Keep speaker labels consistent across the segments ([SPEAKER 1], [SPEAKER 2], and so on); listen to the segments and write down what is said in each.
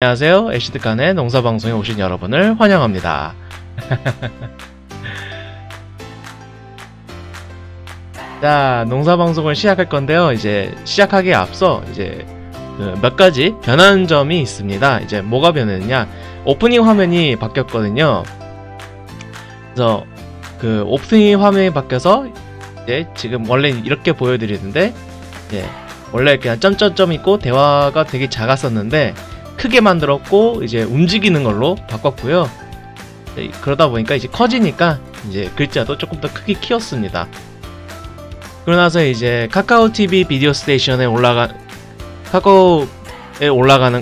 [SPEAKER 1] 안녕하세요. 애시드칸의 농사방송에 오신 여러분을 환영합니다. 자, 농사방송을 시작할 건데요. 이제 시작하기에 앞서 이제 몇 가지 변한 점이 있습니다. 이제 뭐가 변했냐? 오프닝 화면이 바뀌었거든요. 그래서 그 오프닝 화면이 바뀌어서 이제 지금 원래 이렇게 보여드리는데, 원래 그냥 점점점 있고 대화가 되게 작았었는데 크게 만들었고 이제 움직이는 걸로 바꿨고요. 그러다 보니까 이제 커지니까 이제 글자도 조금 더 크게 키웠습니다. 그러고 나서 이제 카카오 TV 비디오 스테이션에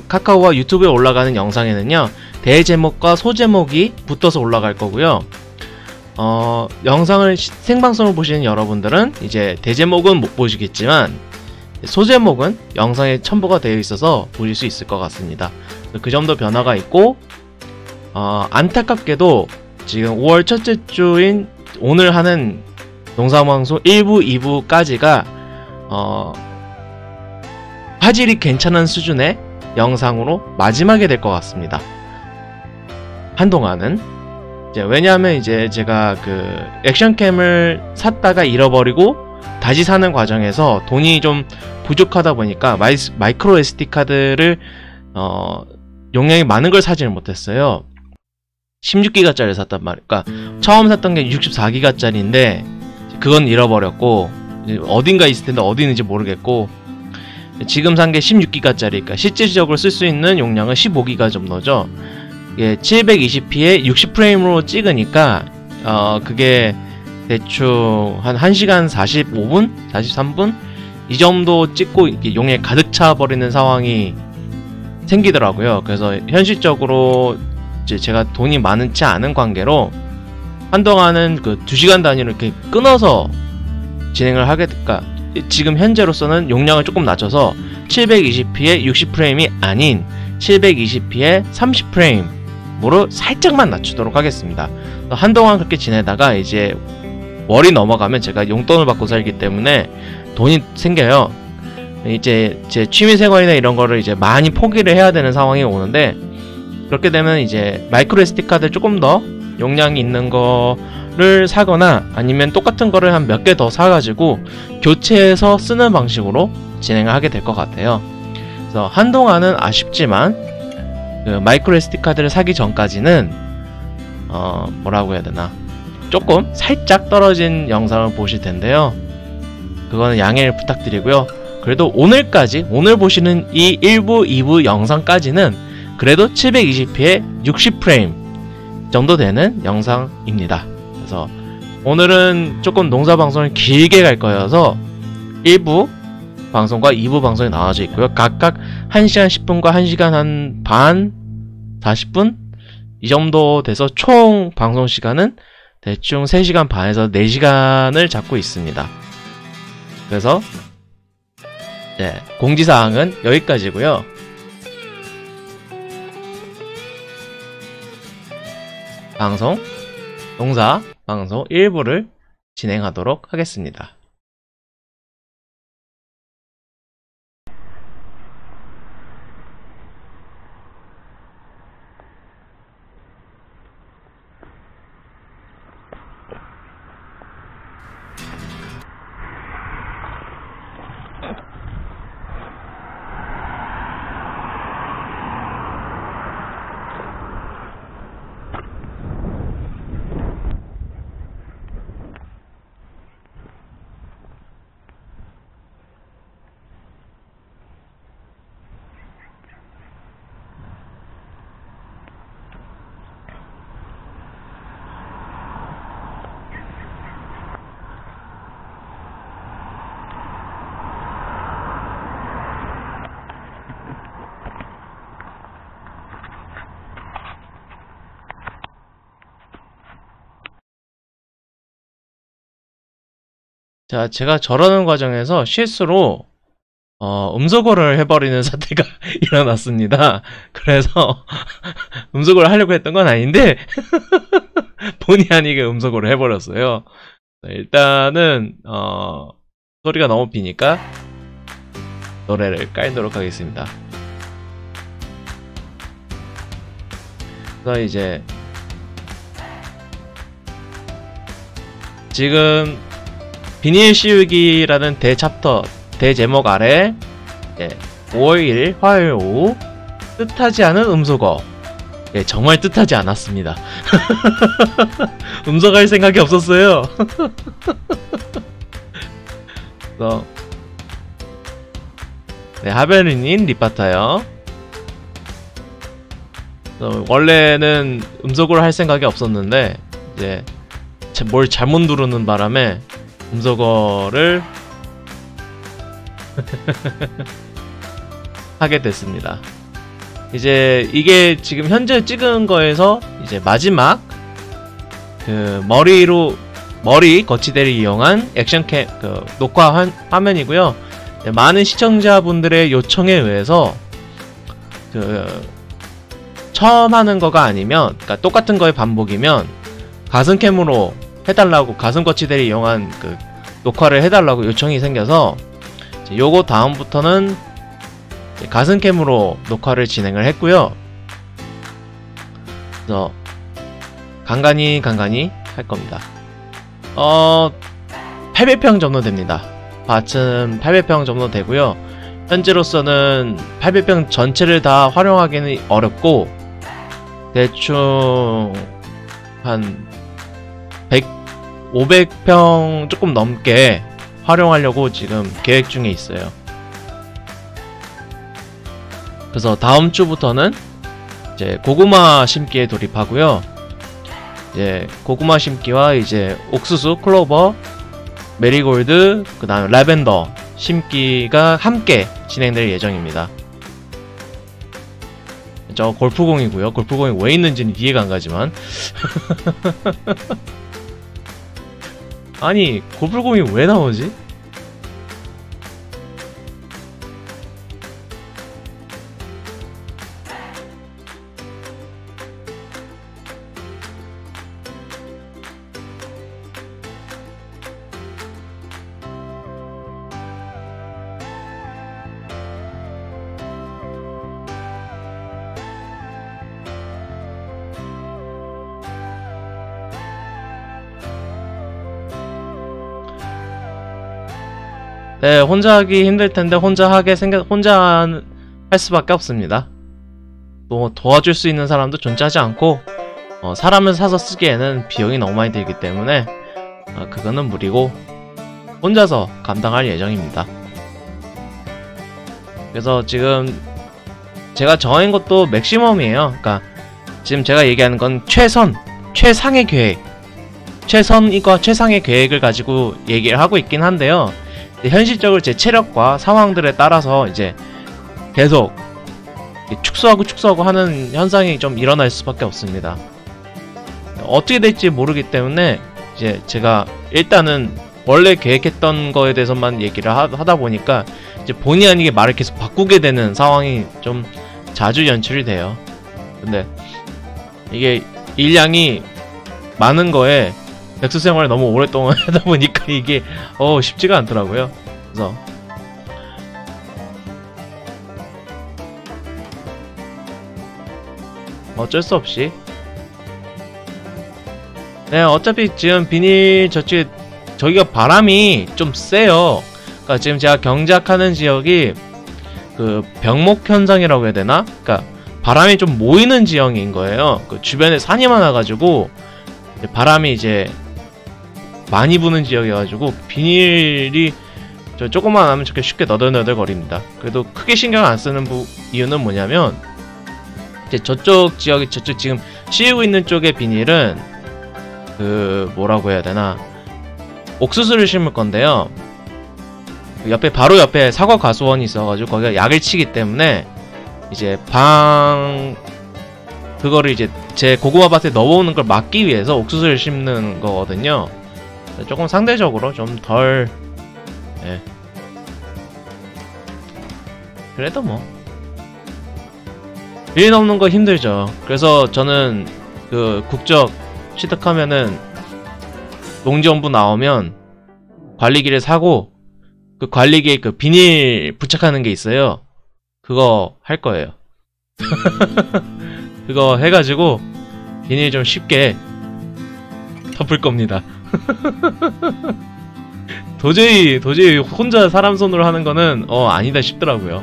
[SPEAKER 1] 카카오와 유튜브에 올라가는 영상에는요, 대제목과 소제목이 붙어서 올라갈 거고요. 영상을 생방송을 보시는 여러분들은 이제 대제목은 못 보시겠지만 소제목은 영상에 첨부가 되어 있어서 보실 수 있을 것 같습니다. 그 정도 변화가 있고, 안타깝게도 지금 5월 첫째 주인 오늘 하는 농사방송 1부, 2부까지가 화질이 괜찮은 수준의 영상으로 마지막이 될 것 같습니다. 한동안은 왜냐하면 이제 제가 그 액션캠을 샀다가 잃어버리고 다시 사는 과정에서 돈이 좀 부족하다 보니까 마이크로 SD 카드를 용량이 많은 걸 사지는 못했어요. 16기가짜리를 샀단 말이에요. 그러니까 처음 샀던 게 64기가짜리인데 그건 잃어버렸고, 어딘가 있을 텐데 어디 있는지 모르겠고, 지금 산 게 16기가짜리, 그러니까 실질적으로 쓸 수 있는 용량은 15기가 정도죠. 이게 720p에 60프레임으로 찍으니까 그게 대충 한 1시간 45분? 43분? 이 정도 찍고 이렇게 용량이 가득 차버리는 상황이 생기더라고요. 그래서 현실적으로 이제 제가 돈이 많지 않은 관계로 한동안은 그 2시간 단위로 이렇게 끊어서 진행을 하게 될까. 지금 현재로서는 용량을 조금 낮춰서 720p에 60프레임이 아닌 720p에 30프레임으로 살짝만 낮추도록 하겠습니다. 한동안 그렇게 지내다가 이제 월이 넘어가면 제가 용돈을 받고 살기 때문에 돈이 생겨요. 이제 제 취미생활이나 이런 거를 이제 많이 포기를 해야 되는 상황이 오는데, 그렇게 되면 이제 마이크로 SD 카드 조금 더 용량이 있는 거를 사거나 아니면 똑같은 거를 한 몇 개 더 사가지고 교체해서 쓰는 방식으로 진행을 하게 될 것 같아요. 그래서 한동안은 아쉽지만 그 마이크로 SD 카드를 사기 전까지는 뭐라고 해야 되나, 조금 살짝 떨어진 영상을 보실 텐데요. 그거는 양해를 부탁드리고요. 그래도 오늘까지, 오늘 보시는 이 1부, 2부 영상까지는 그래도 720p에 60프레임 정도 되는 영상입니다. 그래서 오늘은 조금 농사방송을 길게 갈 거여서 1부 방송과 2부 방송이 나눠져 있고요. 각각 1시간 10분과 1시간 한 반, 40분? 이 정도 돼서 총 방송 시간은 대충 3시간 반에서 4시간을 잡고 있습니다. 그래서 공지사항은 여기까지고요. 농사 방송 1부를 진행하도록 하겠습니다. 자, 제가 저러는 과정에서 실수로 음소거를 해버리는 사태가 일어났습니다. 그래서 음소거를 하려고 했던 건 아닌데 본의 아니게 음소거를 해버렸어요. 일단은 소리가 너무 비니까 노래를 깔도록 하겠습니다. 그래서 이제 지금 비닐 씌우기라는 대챕터, 대제목 아래 5월 1일 화요일 오후 뜻하지 않은 음소거. 예, 정말 뜻하지 않았습니다. 음소거할 생각이 없었어요. 그래서 네, 하베르닌 리파타요. 원래는 음소거를 할 생각이 없었는데 이제 뭘 잘못 누르는 바람에 음소거를 하게 됐습니다. 이제 이게 지금 현재 찍은 거에서 이제 마지막 그 머리 거치대를 이용한 액션캠 녹화 화면이고요. 많은 시청자분들의 요청에 의해서 처음 하는 거가 아니면, 그러니까 똑같은 거의 반복이면 가슴캠으로 해달라고, 가슴 거치대를 이용한 그 녹화를 해달라고 요청이 생겨서 요거 다음부터는 가슴캠으로 녹화를 진행을 했고요. 그래서 간간히 할 겁니다. 800평 정도 됩니다. 밭은 800평 정도 되고요. 현재로서는 800평 전체를 다 활용하기는 어렵고 대충 한 500평 조금 넘게 활용하려고 지금 계획 중에 있어요. 그래서 다음 주부터는 이제 고구마 심기에 돌입하고요. 이제 고구마 심기와 이제 옥수수, 클로버, 메리골드, 그 다음에 라벤더 심기가 함께 진행될 예정입니다. 저 골프공이고요. 골프공이 왜 있는지는 이해가 안 가지만 아니 골프공이 왜 나오지? 네, 혼자 하기 힘들텐데 혼자 할 수밖에 없습니다. 또 도와줄 수 있는 사람도 존재하지 않고 사람을 사서 쓰기에는 비용이 너무 많이 들기 때문에 그거는 무리고 혼자서 감당할 예정입니다. 그래서 지금 제가 정한 것도 맥시멈이에요. 그러니까 지금 제가 얘기하는 건 최상의 계획, 최선과 최상의 계획을 가지고 얘기를 하고 있긴 한데요. 현실적으로 제 체력과 상황들에 따라서 이제 계속 축소하고 하는 현상이 좀 일어날 수밖에 없습니다. 어떻게 될지 모르기 때문에 이제 제가 일단은 원래 계획했던 거에 대해서만 얘기를 하다 보니까 이제 본의 아니게 말을 계속 바꾸게 되는 상황이 좀 자주 연출이 돼요. 근데 이게 일량이 많은 거에 백수 생활을 너무 오랫동안 하다 보니까 이게 쉽지가 않더라고요. 그래서 어쩔 수 없이 네, 어차피 지금 비닐 저기가 바람이 좀 세요. 그러니까 지금 제가 경작하는 지역이 그 병목 현상이라고 해야 되나? 그러니까 바람이 좀 모이는 지형인 거예요. 그 주변에 산이 많아가지고 바람이 이제 많이 부는 지역이어가지고 비닐이 조금만 하면 저렇게 쉽게 너덜너덜 거립니다. 그래도 크게 신경 안 쓰는 이유는 뭐냐면 이제 저쪽 지금 씌우고 있는 쪽의 비닐은 그 뭐라고 해야 되나 옥수수를 심을 건데요. 바로 옆에 사과 과수원이 있어가지고 거기가 약을 치기 때문에 이제 그거를 이제 제 고구마 밭에 넣어오는 걸 막기 위해서 옥수수를 심는 거거든요. 조금 상대적으로 좀 덜, 예. 그래도 뭐 일 넘는 거 힘들죠. 그래서 저는 그 국적 취득하면은 농지원부 나오면 관리기를 사고 그 관리기에 그 비닐 부착하는 게 있어요. 그거 할 거예요. 그거 해가지고 비닐 좀 쉽게 덮을 겁니다. 도저히 혼자 사람 손으로 하는 거는 아니다 싶더라고요.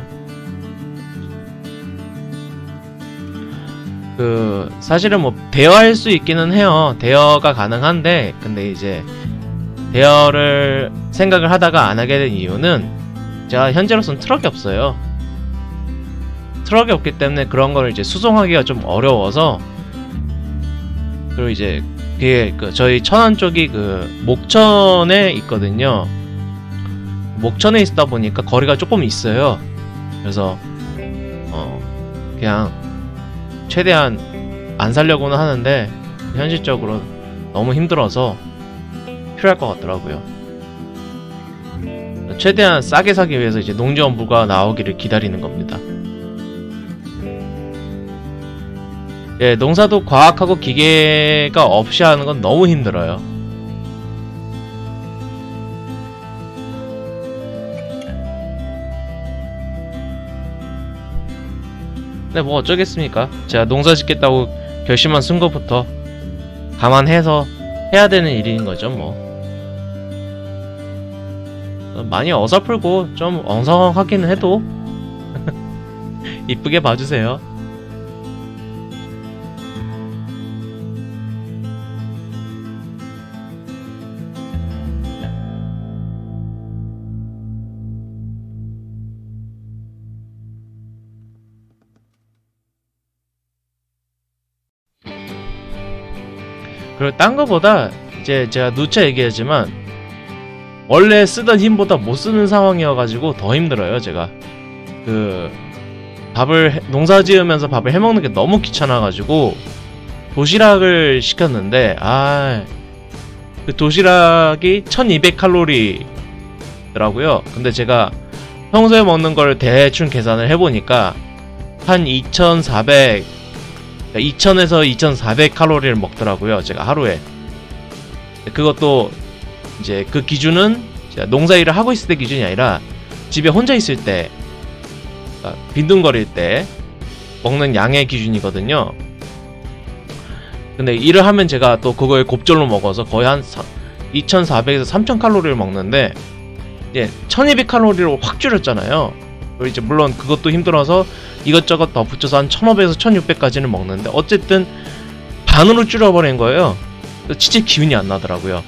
[SPEAKER 1] 사실은 뭐 대여할 수 있기는 해요. 대여가 가능한데, 근데 이제 대여를 생각을 하다가 안 하게 된 이유는 제가 현재로서는 트럭이 없어요. 트럭이 없기 때문에 그런 걸 이제 수송하기가 좀 어려워서. 그리고 이제 그게 저희 천안 쪽이 목천에 있거든요. 목천에 있다 보니까 거리가 조금 있어요. 그래서 그냥 최대한 안 살려고는 하는데 현실적으로 너무 힘들어서 필요할 것 같더라고요. 최대한 싸게 사기 위해서 이제 농지원부가 나오기를 기다리는 겁니다. 예, 농사도 과학하고 기계가 없이 하는 건 너무 힘들어요. 근데 뭐 어쩌겠습니까? 제가 농사 짓겠다고 결심한 순간부터 감안해서 해야 되는 일인 거죠, 뭐. 많이 어설프고 좀 엉성하긴 해도 이쁘게 봐주세요. 그리고 딴 거보다 이제 제가 누차 얘기하지만 원래 쓰던 힘보다 못 쓰는 상황이어가지고 더 힘들어요. 제가 농사 지으면서 밥을 해먹는 게 너무 귀찮아가지고 도시락을 시켰는데 그 도시락이 1200칼로리더라고요. 근데 제가 평소에 먹는 걸 대충 계산을 해보니까 한 2000에서 2400칼로리를 먹더라고요. 제가 하루에. 그것도 이제 그 기준은 제가 농사일을 하고 있을 때 기준이 아니라 집에 혼자 있을 때, 그러니까 빈둥거릴 때 먹는 양의 기준이거든요. 근데 일을 하면 제가 또 그걸 곱절로 먹어서 거의 한 2400에서 3000칼로리를 먹는데 이제 1200칼로리로 확 줄였잖아요. 그리고 이제 물론 그것도 힘들어서 이것저것 더 붙여서 한 1500에서 1600까지는 먹는데 어쨌든 반으로 줄여버린 거예요. 진짜 기운이 안 나더라고요.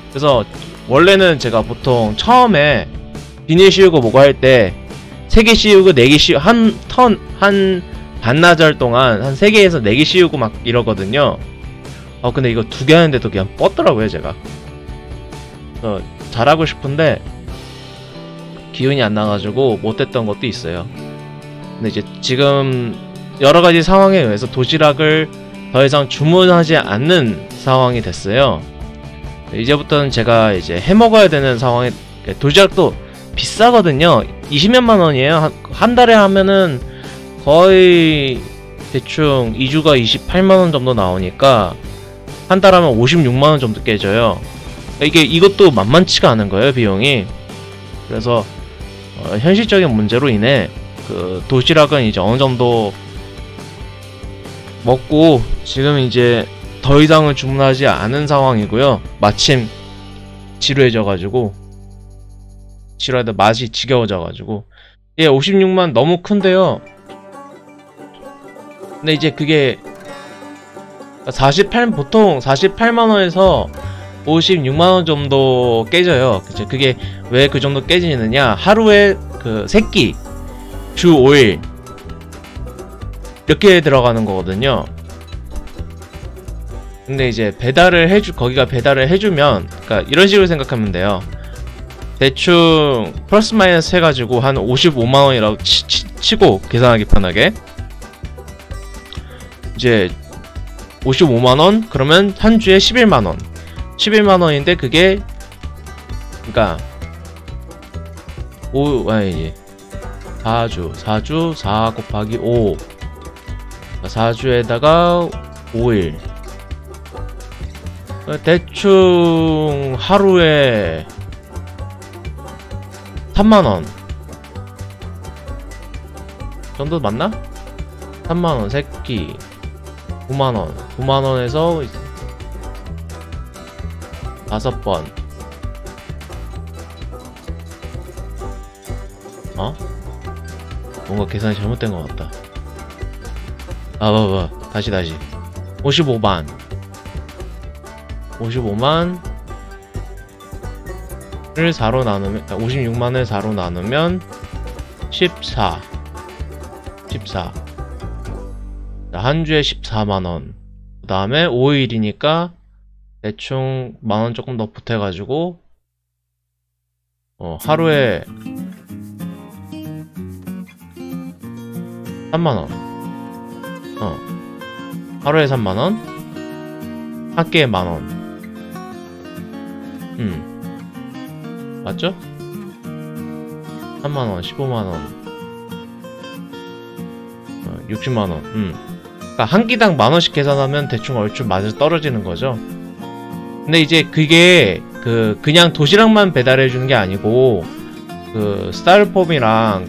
[SPEAKER 1] 그래서 원래는 제가 보통 처음에 비닐 씌우고 뭐고 할 때 3개 씌우고 4개 씌우고 한 반나절 동안 한 3개에서 4개 씌우고 막 이러거든요. 근데 이거 2개 하는데도 그냥 뻗더라고요, 제가. 잘하고 싶은데 기운이 안 나가지고 못했던 것도 있어요. 근데 이제 지금 여러가지 상황에 의해서 도시락을 더 이상 주문하지 않는 상황이 됐어요. 이제부터는 제가 이제 해먹어야 되는 상황에, 도시락도 비싸거든요. 20몇만 원이에요. 한 달에 하면은 거의 대충 2주가 28만 원 정도 나오니까 한 달 하면 56만 원 정도 깨져요. 이것도 만만치가 않은 거예요, 비용이. 그래서 현실적인 문제로 인해 도시락은 이제 어느 정도 먹고 지금 이제 더 이상은 주문하지 않은 상황이고요. 마침 지루해져가지고 지루하다 맛이 지겨워져가지고 56만 너무 큰데요. 근데 이제 그게 보통 48만원에서 56만원 정도 깨져요. 그게 왜 그 정도 깨지느냐, 하루에 세끼 주 5일 이렇게 들어가는 거거든요. 근데 이제 거기가 배달을 해주면, 그러니까 이런 식으로 생각하면 돼요. 대충 플러스 마이너스 해가지고 한 55만원이라고 치고 계산하기 편하게 이제 55만원 그러면 한 주에 11만원 11만원인데 그게 그니까 4주 4 곱하기 5 4주에다가 5일 대충 하루에 3만원 정도 맞나? 3만원 세끼 9만원. 9만원에서 5번. 어? 뭔가 계산이 잘못된 것 같다. 다시. 55만. 55만을 4로 나누면, 56만을 4로 나누면 14. 자, 한 주에 14만원. 그 다음에 5일이니까 대충 만원 조금 더 보태가지고 하루에 3만원. 하루에 3만원, 한 끼에 만원. 맞죠? 3만원, 15만원, 60만원. 그러니까 한 끼당 만원씩 계산하면 대충 얼추 맞아 떨어지는 거죠. 근데 이제 그게 그냥 도시락만 배달해주는 게 아니고 스타일폼이랑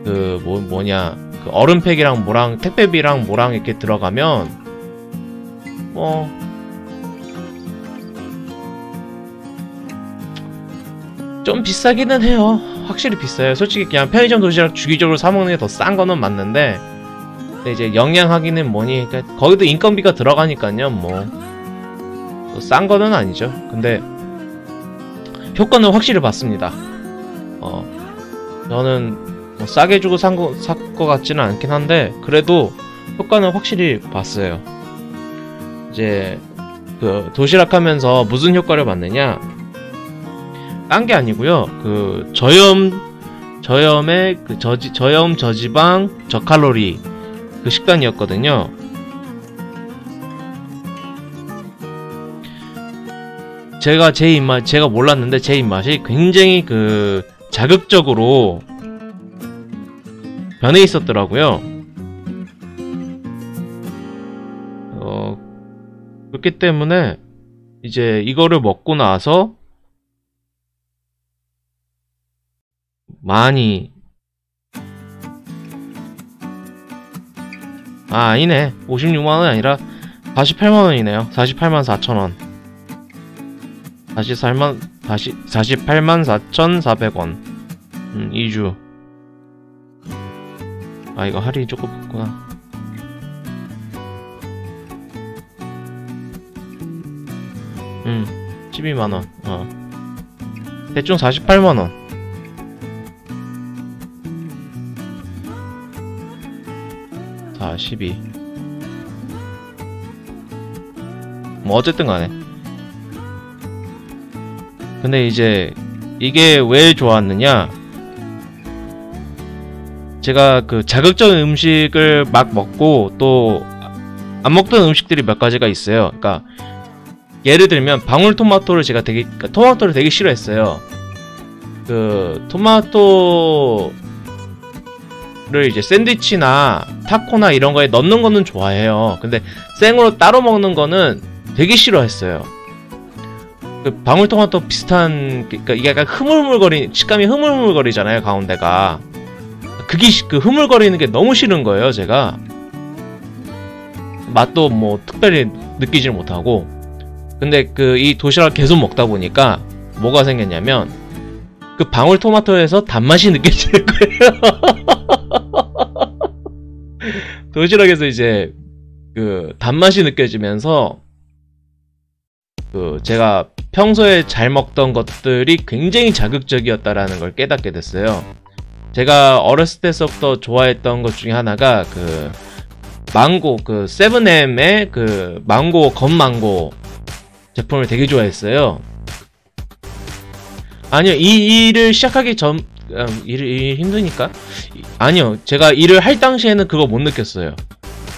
[SPEAKER 1] 그 얼음팩이랑 뭐랑 택배비랑 뭐랑 이렇게 들어가면 좀 비싸기는 해요. 확실히 비싸요. 솔직히 그냥 편의점 도시락 주기적으로 사먹는 게 더 싼 거는 맞는데, 근데 이제 영양하기는 뭐니, 그러니까 거기도 인건비가 들어가니까요. 싼 거는 아니죠. 근데 효과는 확실히 봤습니다. 저는 싸게 주고 살 것 같지는 않긴 한데, 그래도 효과는 확실히 봤어요. 이제 도시락 하면서 무슨 효과를 봤느냐, 딴 게 아니고요. 저염의 저염, 저지방, 저칼로리 그 식단이었거든요. 제가 몰랐는데 제 입맛이 굉장히 자극적으로 변해 있었더라고요. 그렇기 때문에 이제 이거를 먹고 나서 많이 아니네. 56만원이 아니라 48만원이네요 48만 4천원. 48만 4,400원. 2주. 이거 할인이 조금 붙구나. 음, 12만원. 대충 48만원. 자, 12. 뭐, 어쨌든 간에. 근데 이제, 이게 왜 좋았느냐? 제가 자극적인 음식을 막 먹고, 또, 안 먹던 음식들이 몇 가지가 있어요. 그러니까, 예를 들면, 방울토마토를 제가 토마토를 되게 싫어했어요. 토마토를 이제 샌드위치나 타코나 이런 거에 넣는 거는 좋아해요. 근데 생으로 따로 먹는 거는 되게 싫어했어요. 방울토마토 비슷한, 그러니까 이게 약간 식감이 흐물흐물거리잖아요, 가운데가. 그게 흐물거리는 게 너무 싫은 거예요, 제가. 맛도 뭐 특별히 느끼질 못하고. 근데 이 도시락을 계속 먹다 보니까 뭐가 생겼냐면 방울토마토에서 단맛이 느껴지는 거예요. 도시락에서 이제 단맛이 느껴지면서 제가 평소에 잘 먹던 것들이 굉장히 자극적이었다라는 걸 깨닫게 됐어요. 제가 어렸을 때부터 좋아했던 것 중에 하나가 망고, 세븐엠의 망고, 건망고 제품을 되게 좋아했어요. 아니요, 이 일을 시작하기 전, 일이 힘드니까? 아니요, 제가 일을 할 당시에는 그거 못 느꼈어요.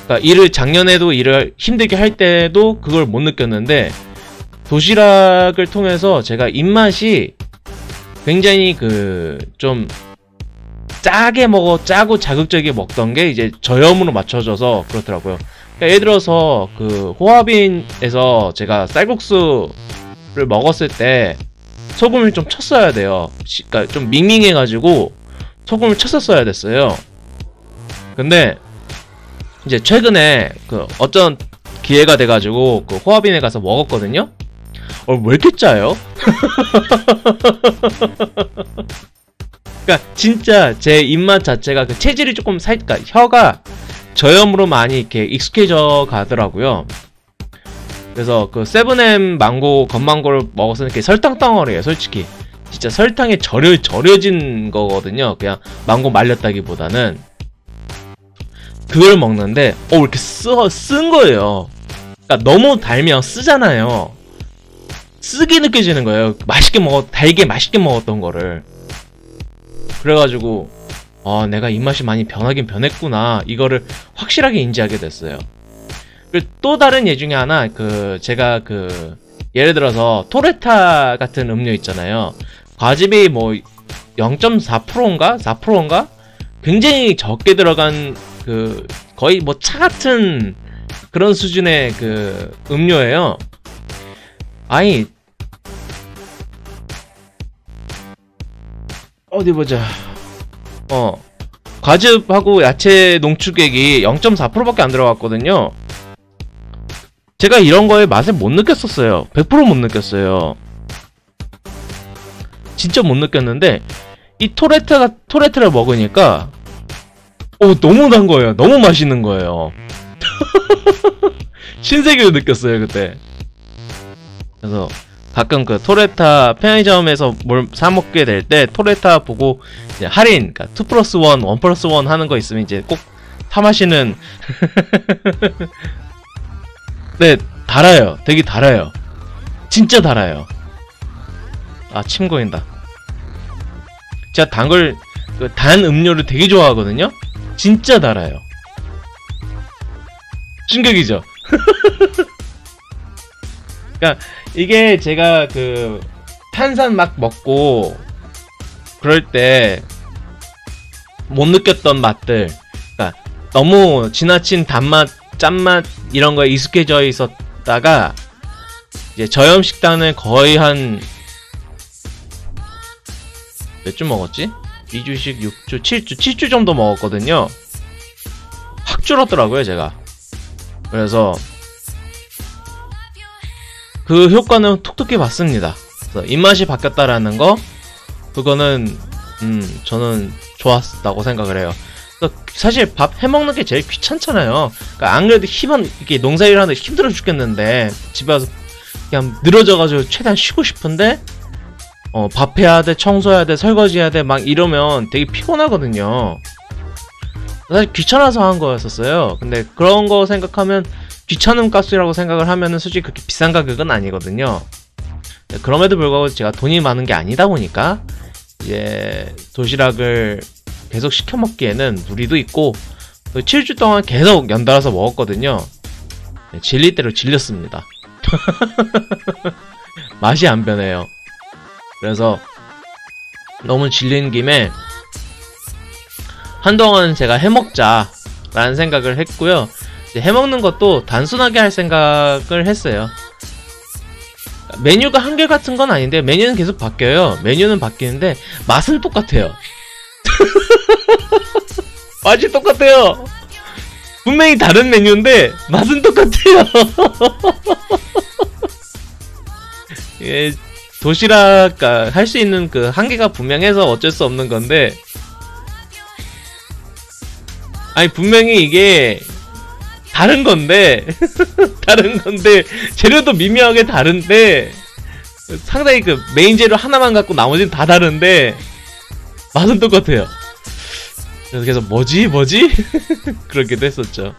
[SPEAKER 1] 그러니까 작년에도 일을 힘들게 할 때도 그걸 못 느꼈는데, 도시락을 통해서 제가 입맛이 굉장히 좀 짜고 자극적이게 먹던 게 이제 저염으로 맞춰져서 그렇더라고요. 그러니까 예를 들어서 호화빈에서 제가 쌀국수를 먹었을 때 소금을 좀 쳤어야 돼요. 그러니까 좀 밍밍해가지고 소금을 쳤었어야 됐어요. 근데 이제 최근에 그 어떤 기회가 돼가지고 그 호화빈에 가서 먹었거든요. 왜 이렇게 짜요? 그러니까 진짜 제 입맛 자체가 그 체질이 조금 그러니까 혀가 저염으로 많이 이렇게 익숙해져 가더라고요. 그래서 그 세븐엠 망고 건망고를 먹어서 이렇게 설탕 덩어리예요, 솔직히. 진짜 설탕에 절여진 거거든요. 그냥 망고 말렸다기보다는. 그걸 먹는데 왜 이렇게 쓴 거예요. 그러니까 너무 달면 쓰잖아요. 쓰게 느껴지는 거예요. 달게 맛있게 먹었던 거를. 그래가지고 내가 입맛이 많이 변하긴 변했구나, 이거를 확실하게 인지하게 됐어요. 그리고 또 다른 예 중에 하나, 제가 예를 들어서 토레타 같은 음료 있잖아요. 과즙이 뭐 0.4%인가 4%인가 굉장히 적게 들어간 거의 뭐 차 같은 그런 수준의 음료예요. 아니, 어디 보자. 과즙하고 야채 농축액이 0.4%밖에 안 들어갔거든요. 제가 이런 거에 맛을 못 느꼈었어요. 100% 못 느꼈어요. 진짜 못 느꼈는데 이 토레트를 먹으니까 너무 단 거예요. 너무 맛있는 거예요. 신세계를 느꼈어요, 그때. 그래서 가끔 토레타 편의점에서 뭘 사먹게 될 때 토레타 보고 이제 할인, 그러니까 2+1, 1+1 하는 거 있으면 이제 꼭 사 마시는. 네, 달아요. 되게 달아요. 진짜 달아요. 침 고인다. 제가 단 음료를 되게 좋아하거든요. 진짜 달아요. 충격이죠. 그러니까 이게 제가 탄산 막 먹고 그럴 때 못 느꼈던 맛들, 그러니까 너무 지나친 단맛, 짠맛 이런 거에 익숙해져 있었다가 이제 저염 식단을 거의 한 몇 주 먹었지? 2주씩 6주, 7주 정도 먹었거든요. 확 줄었더라고요, 제가. 그래서 그 효과는 톡톡히 봤습니다. 그래서 입맛이 바뀌었다라는 거, 그거는 저는 좋았다고 생각을 해요. 사실 밥 해먹는 게 제일 귀찮잖아요. 그러니까 안 그래도 이렇게 농사일 하는데 힘들어 죽겠는데 집에 와서 그냥 늘어져가지고 최대한 쉬고 싶은데 밥 해야 돼, 청소해야 돼, 설거지 해야 돼 막 이러면 되게 피곤하거든요. 사실 귀찮아서 한 거였었어요. 근데 그런 거 생각하면 귀찮음 값이라고 생각을 하면은 솔직히 그렇게 비싼 가격은 아니거든요. 그럼에도 불구하고 제가 돈이 많은 게 아니다 보니까 이제 도시락을 계속 시켜 먹기에는 무리도 있고 7주 동안 계속 연달아서 먹었거든요. 질릴 대로 질렸습니다. 맛이 안 변해요. 그래서 너무 질린 김에 한동안 제가 해먹자 라는 생각을 했고요. 이제 해먹는 것도 단순하게 할 생각을 했어요. 메뉴가 한결같은 건 아닌데 메뉴는 계속 바뀌어요. 메뉴는 바뀌는데 맛은 똑같아요. 맛이 똑같아요. 분명히 다른 메뉴인데 맛은 똑같아요. 예, 도시락 할 수 있는 한계가 분명해서 어쩔 수 없는 건데, 아니 분명히 이게 다른 건데 재료도 미묘하게 다른데 상당히 메인 재료 하나만 갖고 나머지는 다 다른데 맛은 똑같아요. 그래서 뭐지? 그렇게도 했었죠.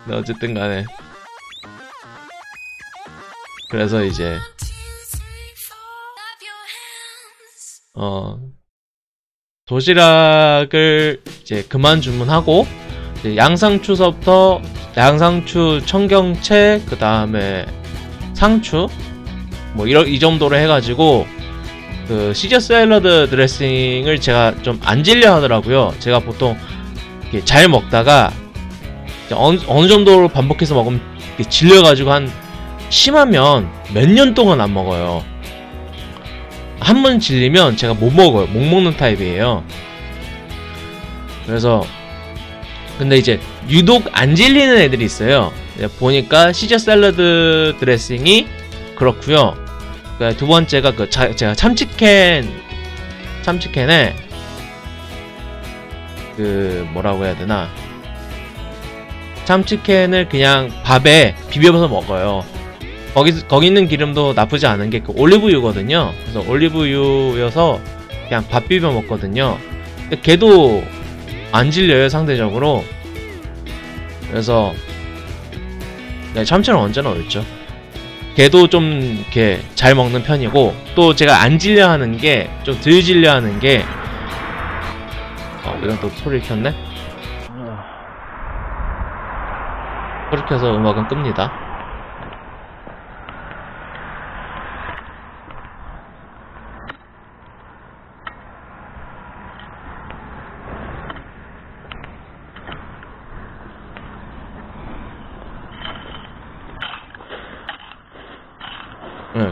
[SPEAKER 1] 근데 어쨌든 간에 그래서 이제 도시락을 이제 그만 주문하고 이제 양상추서부터 양상추, 청경채, 그 다음에 상추 뭐 이 정도로 해가지고 시저 샐러드 드레싱을 제가 좀 안 질려 하더라고요. 제가 보통 이렇게 잘 먹다가 어느 정도로 반복해서 먹으면 질려가지고 심하면 몇 년 동안 안 먹어요. 한 번 질리면 제가 못 먹어요. 못 먹는 타입이에요. 그래서 근데 이제 유독 안 질리는 애들이 있어요. 보니까 시저 샐러드 드레싱이 그렇고요. 그러니까 두 번째가 제가 참치캔에 그 뭐라고 해야 되나, 참치캔을 그냥 밥에 비벼서 먹어요. 거기 있는 기름도 나쁘지 않은 게 그 올리브유거든요. 그래서 올리브유여서 그냥 밥 비벼 먹거든요. 근데 걔도 안 질려요, 상대적으로. 그래서 네, 참치는 언제나 옳죠. 걔도 좀 이렇게 잘 먹는 편이고, 또 제가 안 질려하는 게, 좀 덜 질려하는 게, 이건 또 소리를 켰네? 소리 켜서 음악은 끕니다.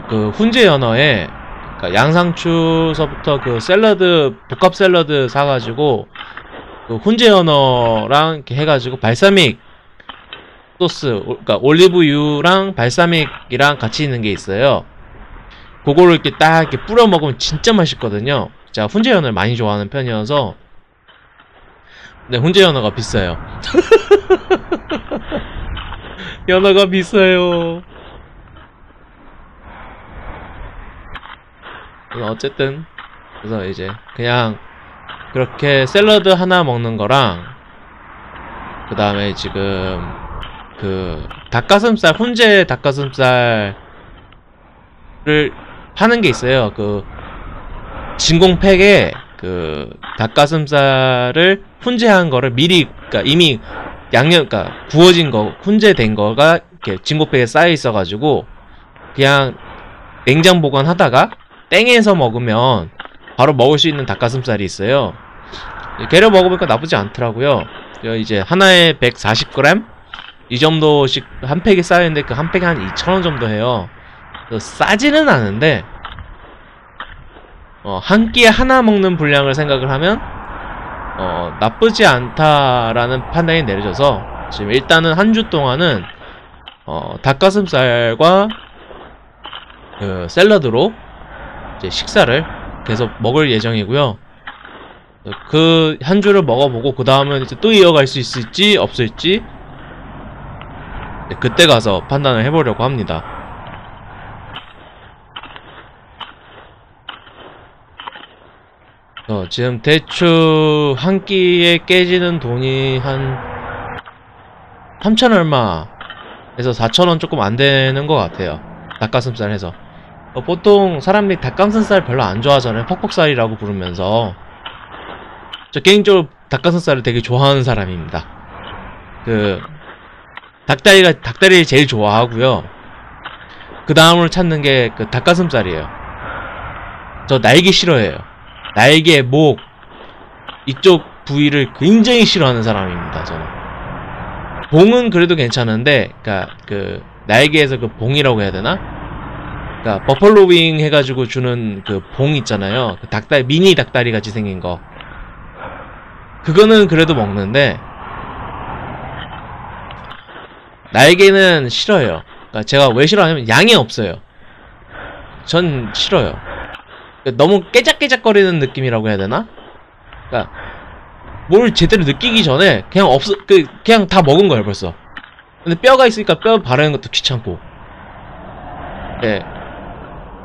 [SPEAKER 1] 그 훈제 연어에, 그러니까 양상추서부터 그 샐러드, 복합 샐러드 사가지고 그 훈제 연어랑 이렇게 해가지고 발사믹 소스, 그러니까 올리브유랑 발사믹이랑 같이 있는 게 있어요. 그거를 이렇게 딱 이렇게 뿌려 먹으면 진짜 맛있거든요. 제가 훈제 연어를 많이 좋아하는 편이어서. 근데 훈제 연어가 비싸요. 연어가 비싸요. 어쨌든 그래서 이제 그냥 그렇게 샐러드 하나 먹는 거랑, 그 다음에 지금 그 닭가슴살, 훈제 닭가슴살을 파는 게 있어요. 그 진공팩에 그 닭가슴살을 훈제한 거를 미리, 그러니까 이미 양념, 그러니까 구워진 거, 훈제된 거가 이렇게 진공팩에 쌓여 있어가지고 그냥 냉장 보관하다가 땡에서 먹으면 바로 먹을 수 있는 닭가슴살이 있어요. 걔를 먹어보니까 나쁘지 않더라고요. 이제 하나에 140g? 이 정도씩 한 팩이 쌓여있는데 그 한 팩이 한 2,000원 정도 해요. 싸지는 않은데 한 끼에 하나 먹는 분량을 생각을 하면 나쁘지 않다라는 판단이 내려져서 지금 일단은 한 주 동안은 닭가슴살과 그 샐러드로 이제 식사를 계속 먹을 예정이고요. 그 한 주를 먹어보고 그 다음은 이제 또 이어갈 수 있을지 없을지 그때 가서 판단을 해보려고 합니다. 지금 대충 한 끼에 깨지는 돈이 한 3천 얼마에서 4,000원 조금 안 되는 것 같아요. 닭가슴살 해서. 보통 사람들이 닭가슴살 별로 안 좋아하잖아요. 퍽퍽살이라고 부르면서. 저 개인적으로 닭가슴살을 되게 좋아하는 사람입니다. 그 닭다리를 제일 좋아하고요. 그 다음으로 찾는 게 그 닭가슴살이에요. 저 날개 싫어해요. 날개, 목 이쪽 부위를 굉장히 싫어하는 사람입니다. 저는. 봉은 그래도 괜찮은데, 그러니까 그 날개에서 그 봉이라고 해야 되나? 그러니까 버펄로 윙 해가지고 주는 그 봉 있잖아요. 그 닭다리, 미니 닭다리 같이 생긴 거. 그거는 그래도 먹는데 날개는 싫어요. 그러니까 제가 왜 싫어하냐면 양이 없어요. 전 싫어요. 너무 깨작깨작거리는 느낌이라고 해야 되나? 그러니까 뭘 제대로 느끼기 전에 그냥 그냥 다 먹은 거예요 벌써. 근데 뼈가 있으니까 뼈 바르는 것도 귀찮고. 예.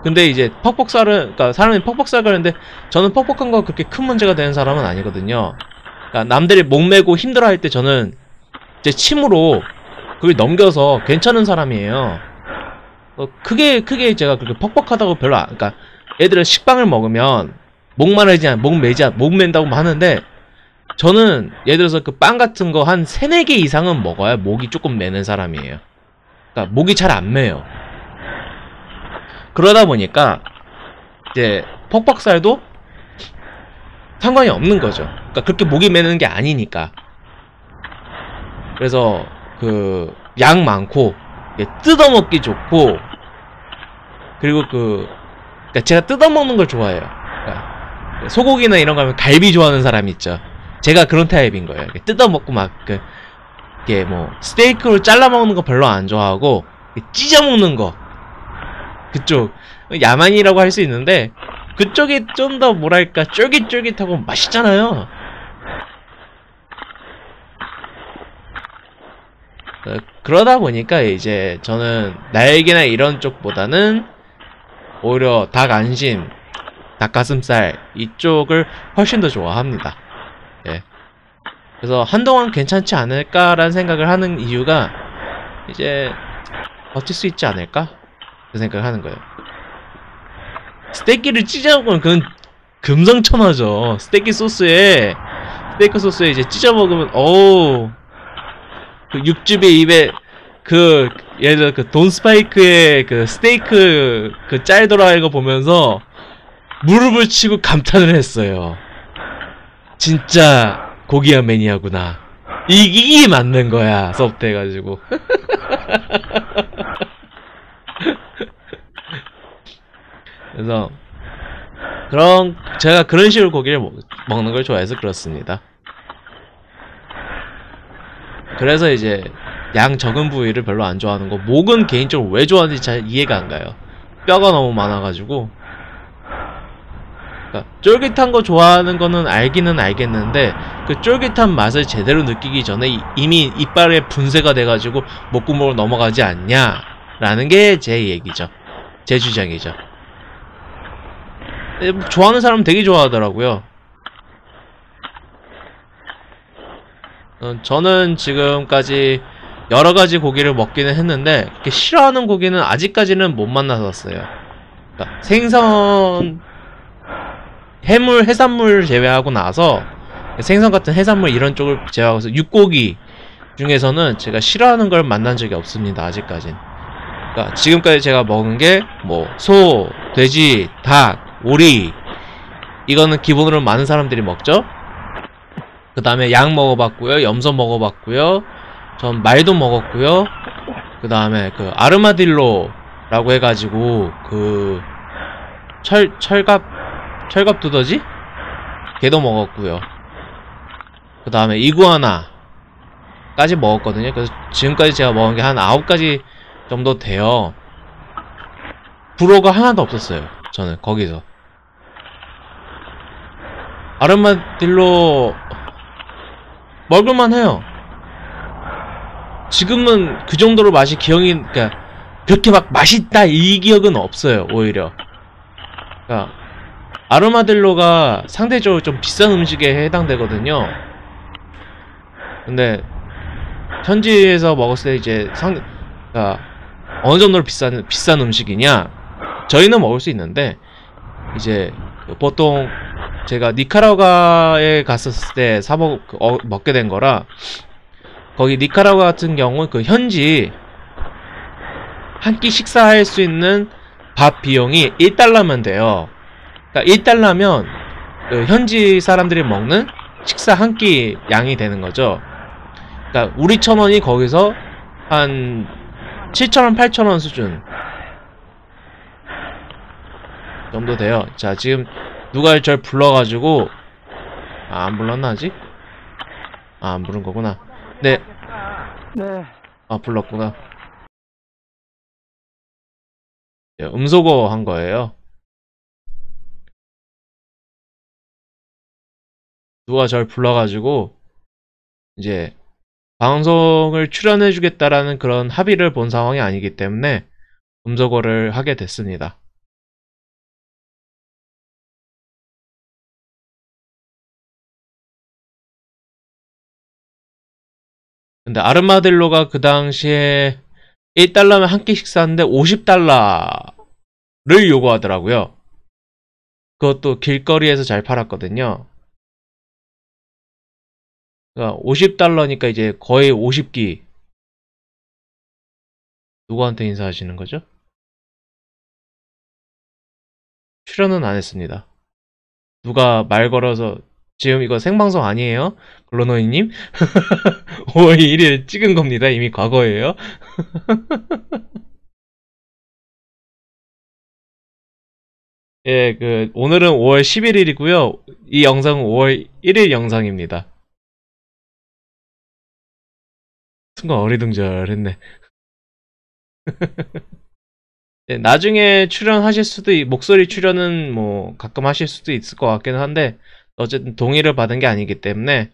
[SPEAKER 1] 근데 이제 퍽퍽살은, 그러니까 사람이 퍽퍽살 가는데 저는 퍽퍽한 거 그렇게 큰 문제가 되는 사람은 아니거든요. 그러니까 남들이 목매고 힘들어할 때 저는 제 침으로 그걸 넘겨서 괜찮은 사람이에요. 크게 제가 그렇게 퍽퍽하다고 별로 그러니까 애들은 식빵을 먹으면 목 맨다고 하는데 저는 예를 들어서 그 빵 같은 거 한 3-4개 이상은 먹어야 목이 조금 매는 사람이에요. 그러니까 목이 잘 안 매요. 그러다 보니까 이제 퍽퍽살도 상관이 없는 거죠. 그러니까 그렇게 목이 매는 게 아니니까. 그래서 그 양 많고 뜯어먹기 좋고, 그리고 그러니까 제가 뜯어먹는 걸 좋아해요. 그러니까 소고기나 이런 거 하면 갈비 좋아하는 사람 있죠. 제가 그런 타입인 거예요. 뜯어먹고 막 이게 뭐 스테이크로 잘라 먹는 거 별로 안 좋아하고 찢어 먹는 거 그쪽 야만이라고 할 수 있는데 그쪽이 좀 더 뭐랄까 쫄깃쫄깃하고 맛있잖아요. 그러다 보니까 이제 저는 날개나 이런 쪽보다는 오히려 닭 안심, 닭가슴살 이쪽을 훨씬 더 좋아합니다. 예. 그래서 한동안 괜찮지 않을까라는 생각을 하는 이유가 이제 버틸 수 있지 않을까? 그 생각을 하는 거예요. 스테이크를 찢어먹으면 그건 금상첨화죠. 스테이크 소스에 이제 찢어먹으면 어우 그 육즙의 입에 그 예를 들어 그 돈 스파이크의 그 스테이크 그 짤 돌아가는 거 보면서 무릎을 치고 감탄을 했어요. 진짜 고기야 매니아구나. 이게 맞는 거야. 수업 때 해가지고. 그래서 제가 그런 식으로 고기를 먹는 걸 좋아해서 그렇습니다. 그래서 이제 양 적은 부위를 별로 안 좋아하는 거. 목은 개인적으로 왜 좋아하는지 잘 이해가 안 가요. 뼈가 너무 많아가지고. 그러니까 쫄깃한 거 좋아하는 거는 알기는 알겠는데 그 쫄깃한 맛을 제대로 느끼기 전에 이미 이빨에 분쇄가 돼가지고 목구멍으로 넘어가지 않냐 라는 게 제 얘기죠. 제 주장이죠. 좋아하는 사람은 되게 좋아하더라고요. 저는 지금까지 여러가지 고기를 먹기는 했는데 이렇게 싫어하는 고기는 아직까지는 못 만나봤어요. 그러니까 생선, 해물, 해산물 제외하고 나서 생선 같은 해산물 이런 쪽을 제외하고서 육고기 중에서는 제가 싫어하는 걸 만난 적이 없습니다. 아직까진. 그러니까 지금까지 제가 먹은 게 뭐 소, 돼지, 닭, 오리 이거는 기본으로 많은 사람들이 먹죠. 그 다음에 양 먹어봤고요. 염소 먹어봤고요. 전 말도 먹었고요. 그 다음에 그 아르마딜로라고 해가지고 그 철갑 두더지? 걔도 먹었고요. 그 다음에 이구아나까지 먹었거든요. 그래서 지금까지 제가 먹은 게 한 9가지 정도 돼요. 불호가 하나도 없었어요. 저는 거기서. 아르마딜로 먹을만 해요. 지금은 그 정도로 맛이 그러니까 그렇게 막 맛있다 이 기억은 없어요. 오히려. 그러니까 아르마딜로가 상대적으로 좀 비싼 음식에 해당되거든요. 근데 현지에서 먹었을 때 이제 그러니까 어느 정도로 비싼 음식이냐? 저희는 먹을 수 있는데 이제 보통 제가 니카라과에 갔었을 때 먹게 된 거라 거기 니카라과 같은 경우는 그 현지 한 끼 식사할 수 있는 밥 비용이 1달러면 돼요. 그러니까 1달러면 그 현지 사람들이 먹는 식사 한 끼 양이 되는 거죠. 그러니까 우리 1,000원이 거기서 한 7,000원, 8,000원 수준 정도 돼요. 자, 지금 누가 절 불러가지고 안 불렀나 아직? 안 부른 거구나. 네. 불렀구나. 음소거 한 거예요. 누가 절 불러가지고 이제 방송을 출연해주겠다라는 그런 합의를 본 상황이 아니기 때문에 음소거를 하게 됐습니다. 근데 아르마딜로가 그 당시에 1달러면 한 끼 식사하는데 50달러를 요구하더라고요. 그것도 길거리에서 잘 팔았거든요. 그러니까 50달러니까 이제 거의 50끼. 누구한테 인사하시는 거죠? 출연은 안 했습니다. 누가 말 걸어서 지금 이거 생방송 아니에요? 글로노이님? 5월 1일 찍은 겁니다. 이미 과거예요. 예, 오늘은 5월 11일이고요. 이 영상은 5월 1일 영상입니다. 순간 어리둥절했네. 네, 나중에 출연하실 수도, 목소리 출연은 뭐 가끔 하실 수도 있을 것 같기는 한데, 어쨌든 동의를 받은 게 아니기 때문에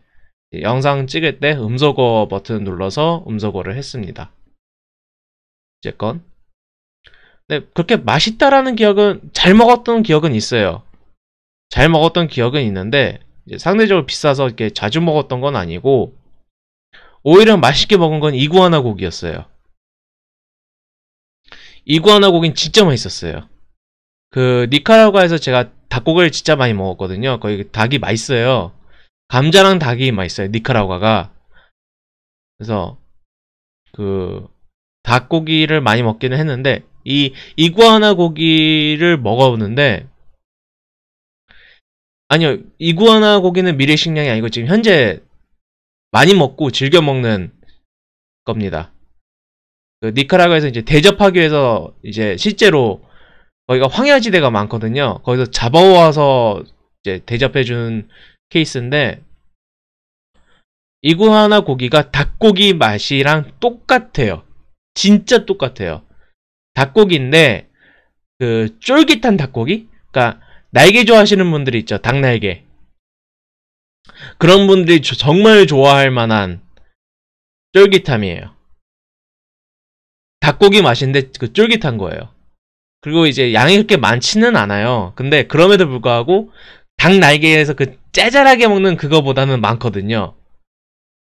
[SPEAKER 1] 영상 찍을 때 음소거 버튼 눌러서 음소거를 했습니다. 어쨌건. 네, 그렇게 맛있다라는 기억은, 잘 먹었던 기억은 있어요. 잘 먹었던 기억은 있는데, 이제 상대적으로 비싸서 이렇게 자주 먹었던 건 아니고, 오히려 맛있게 먹은 건 이구아나 고기였어요. 이구아나 고기는 진짜 맛있었어요. 니카라과에서 제가 닭고기를 진짜 많이 먹었거든요. 거기 닭이 맛있어요. 감자랑 닭이 맛있어요. 니카라과가. 그래서 그 닭고기를 많이 먹기는 했는데 이 이구아나 고기를 먹어보는데 아니요. 이구아나 고기는 미래 식량이 아니고 지금 현재 많이 먹고 즐겨 먹는 겁니다. 니카라과에서 이제 대접하기 위해서 이제 실제로 거기가 황야지대가 많거든요. 거기서 잡아와서 이제 대접해주는 케이스인데 이구아나 고기가 닭고기 맛이랑 똑같아요. 진짜 똑같아요. 닭고기인데 쫄깃한 닭고기? 그러니까 날개 좋아하시는 분들이 있죠. 닭날개. 그런 분들이 정말 좋아할 만한 쫄깃함이에요. 닭고기 맛인데 쫄깃한 거예요. 그리고 이제 양이 그렇게 많지는 않아요. 근데 그럼에도 불구하고 닭 날개에서 짜잘하게 먹는 그거보다는 많거든요.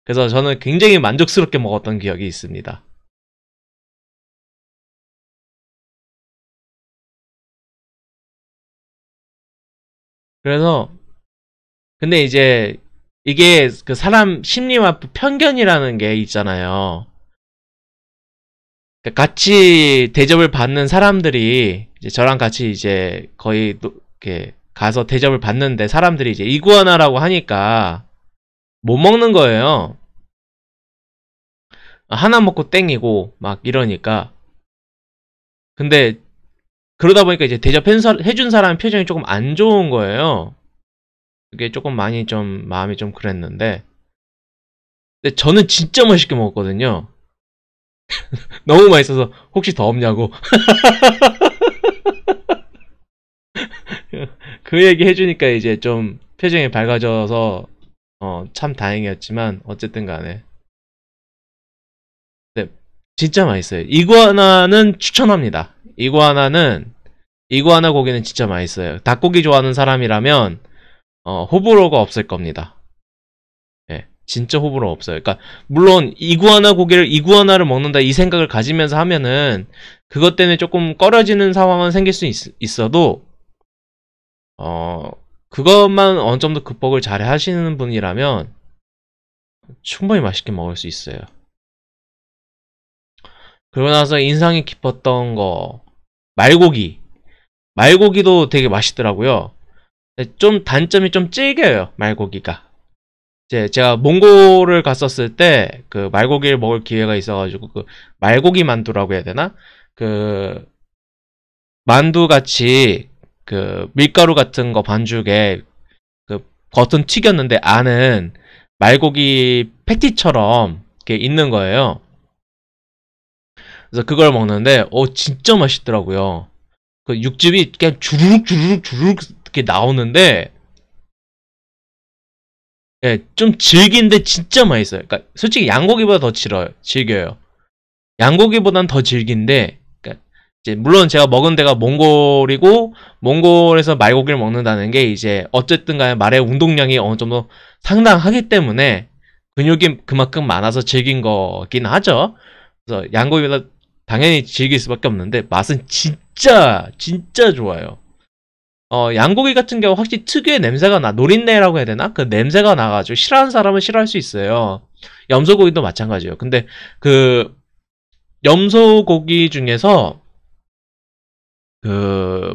[SPEAKER 1] 그래서 저는 굉장히 만족스럽게 먹었던 기억이 있습니다. 그래서 근데 이제 이게 사람 심리와 편견이라는 게 있잖아요. 그러니까 같이 대접을 받는 사람들이 이제 저랑 같이 이제 거의 이렇게 가서 대접을 받는데 사람들이 이제 이구아나라고 하니까 못 먹는 거예요. 하나 먹고 땡이고 막 이러니까. 근데 그러다 보니까 이제 대접해준 사람 표정이 조금 안 좋은 거예요. 그게 조금 많이 좀 마음이 좀 그랬는데. 근데 저는 진짜 맛있게 먹었거든요. 너무 맛있어서 혹시 더 없냐고. 그 얘기 해주니까 이제 좀 표정이 밝아져서 참 다행이었지만 어쨌든 간에 네, 진짜 맛있어요. 이구아나는 추천합니다. 이구아나 고기는 진짜 맛있어요. 닭고기 좋아하는 사람이라면 호불호가 없을 겁니다. 예, 진짜 호불호 없어요. 그러니까 물론 이구아나를 먹는다 이 생각을 가지면서 하면은 그것 때문에 조금 꺼려지는 상황은 생길 수 있어도 그것만 어느 정도 극복을 잘 하시는 분이라면 충분히 맛있게 먹을 수 있어요. 그러고 나서 인상이 깊었던 거 말고기. 말고기도 되게 맛있더라고요. 좀 단점이 좀 질겨요. 말고기가. 제가 몽골을 갔었을 때 말고기를 먹을 기회가 있어가지고 말고기 만두라고 해야 되나? 만두 같이 밀가루 같은 거 반죽에 겉은 튀겼는데 안은 말고기 패티처럼 이렇게 있는 거예요. 그래서 그걸 먹는데 진짜 맛있더라고요. 육즙이 그냥 주르륵 이렇게 나오는데 예, 좀 질긴데 진짜 맛있어요. 그러니까 솔직히 양고기보다 더 질겨요. 양고기보단 더 질긴데 그러니까 이제 물론 제가 먹은 데가 몽골이고 몽골에서 말고기를 먹는다는 게 이제 어쨌든 간에 말의 운동량이 어느 정도 상당하기 때문에 근육이 그만큼 많아서 질긴 거긴 하죠. 그래서 양고기보다 당연히 질길 수밖에 없는데 맛은 진짜 좋아요. 양고기 같은 경우 확실히 특유의 냄새가 노린내라고 해야 되나? 그 냄새가 나가지고 싫어하는 사람은 싫어할 수 있어요. 염소고기도 마찬가지예요. 근데 염소고기 중에서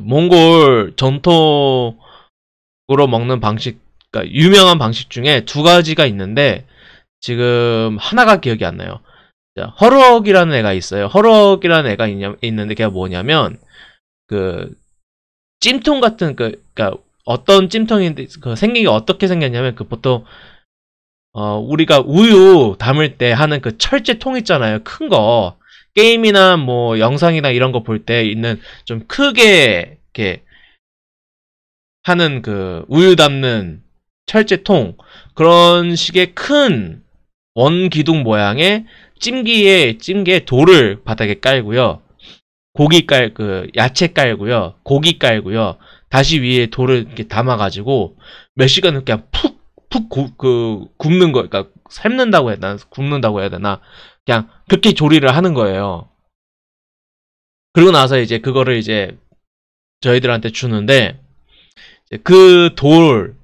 [SPEAKER 1] 몽골 전통으로 먹는 방식, 그러니까 유명한 방식 중에 두 가지가 있는데 지금 하나가 기억이 안 나요. 허럭이라는 애가 있어요. 허럭이라는 애가 있는데 걔가 뭐냐면 찜통 같은 그러니까 어떤 찜통인데 그 생긴 게 어떻게 생겼냐면 그 보통 우리가 우유 담을 때 하는 그 철제 통 있잖아요. 큰 거. 게임이나 뭐 영상이나 이런 거 볼 때 있는 좀 크게 이렇게 하는 그 우유 담는 철제 통. 그런 식의 큰 원기둥 모양의 찜기에 돌을 바닥에 깔고요. 야채 깔고요. 고기 깔고요. 다시 위에 돌을 이렇게 담아가지고 몇 시간을 그냥 푹 굽는 거, 그러니까 삶는다고 해야 되나, 굽는다고 해야 되나, 그냥 그렇게 조리를 하는 거예요. 그리고 나서 이제 그거를 이제 저희들한테 주는데,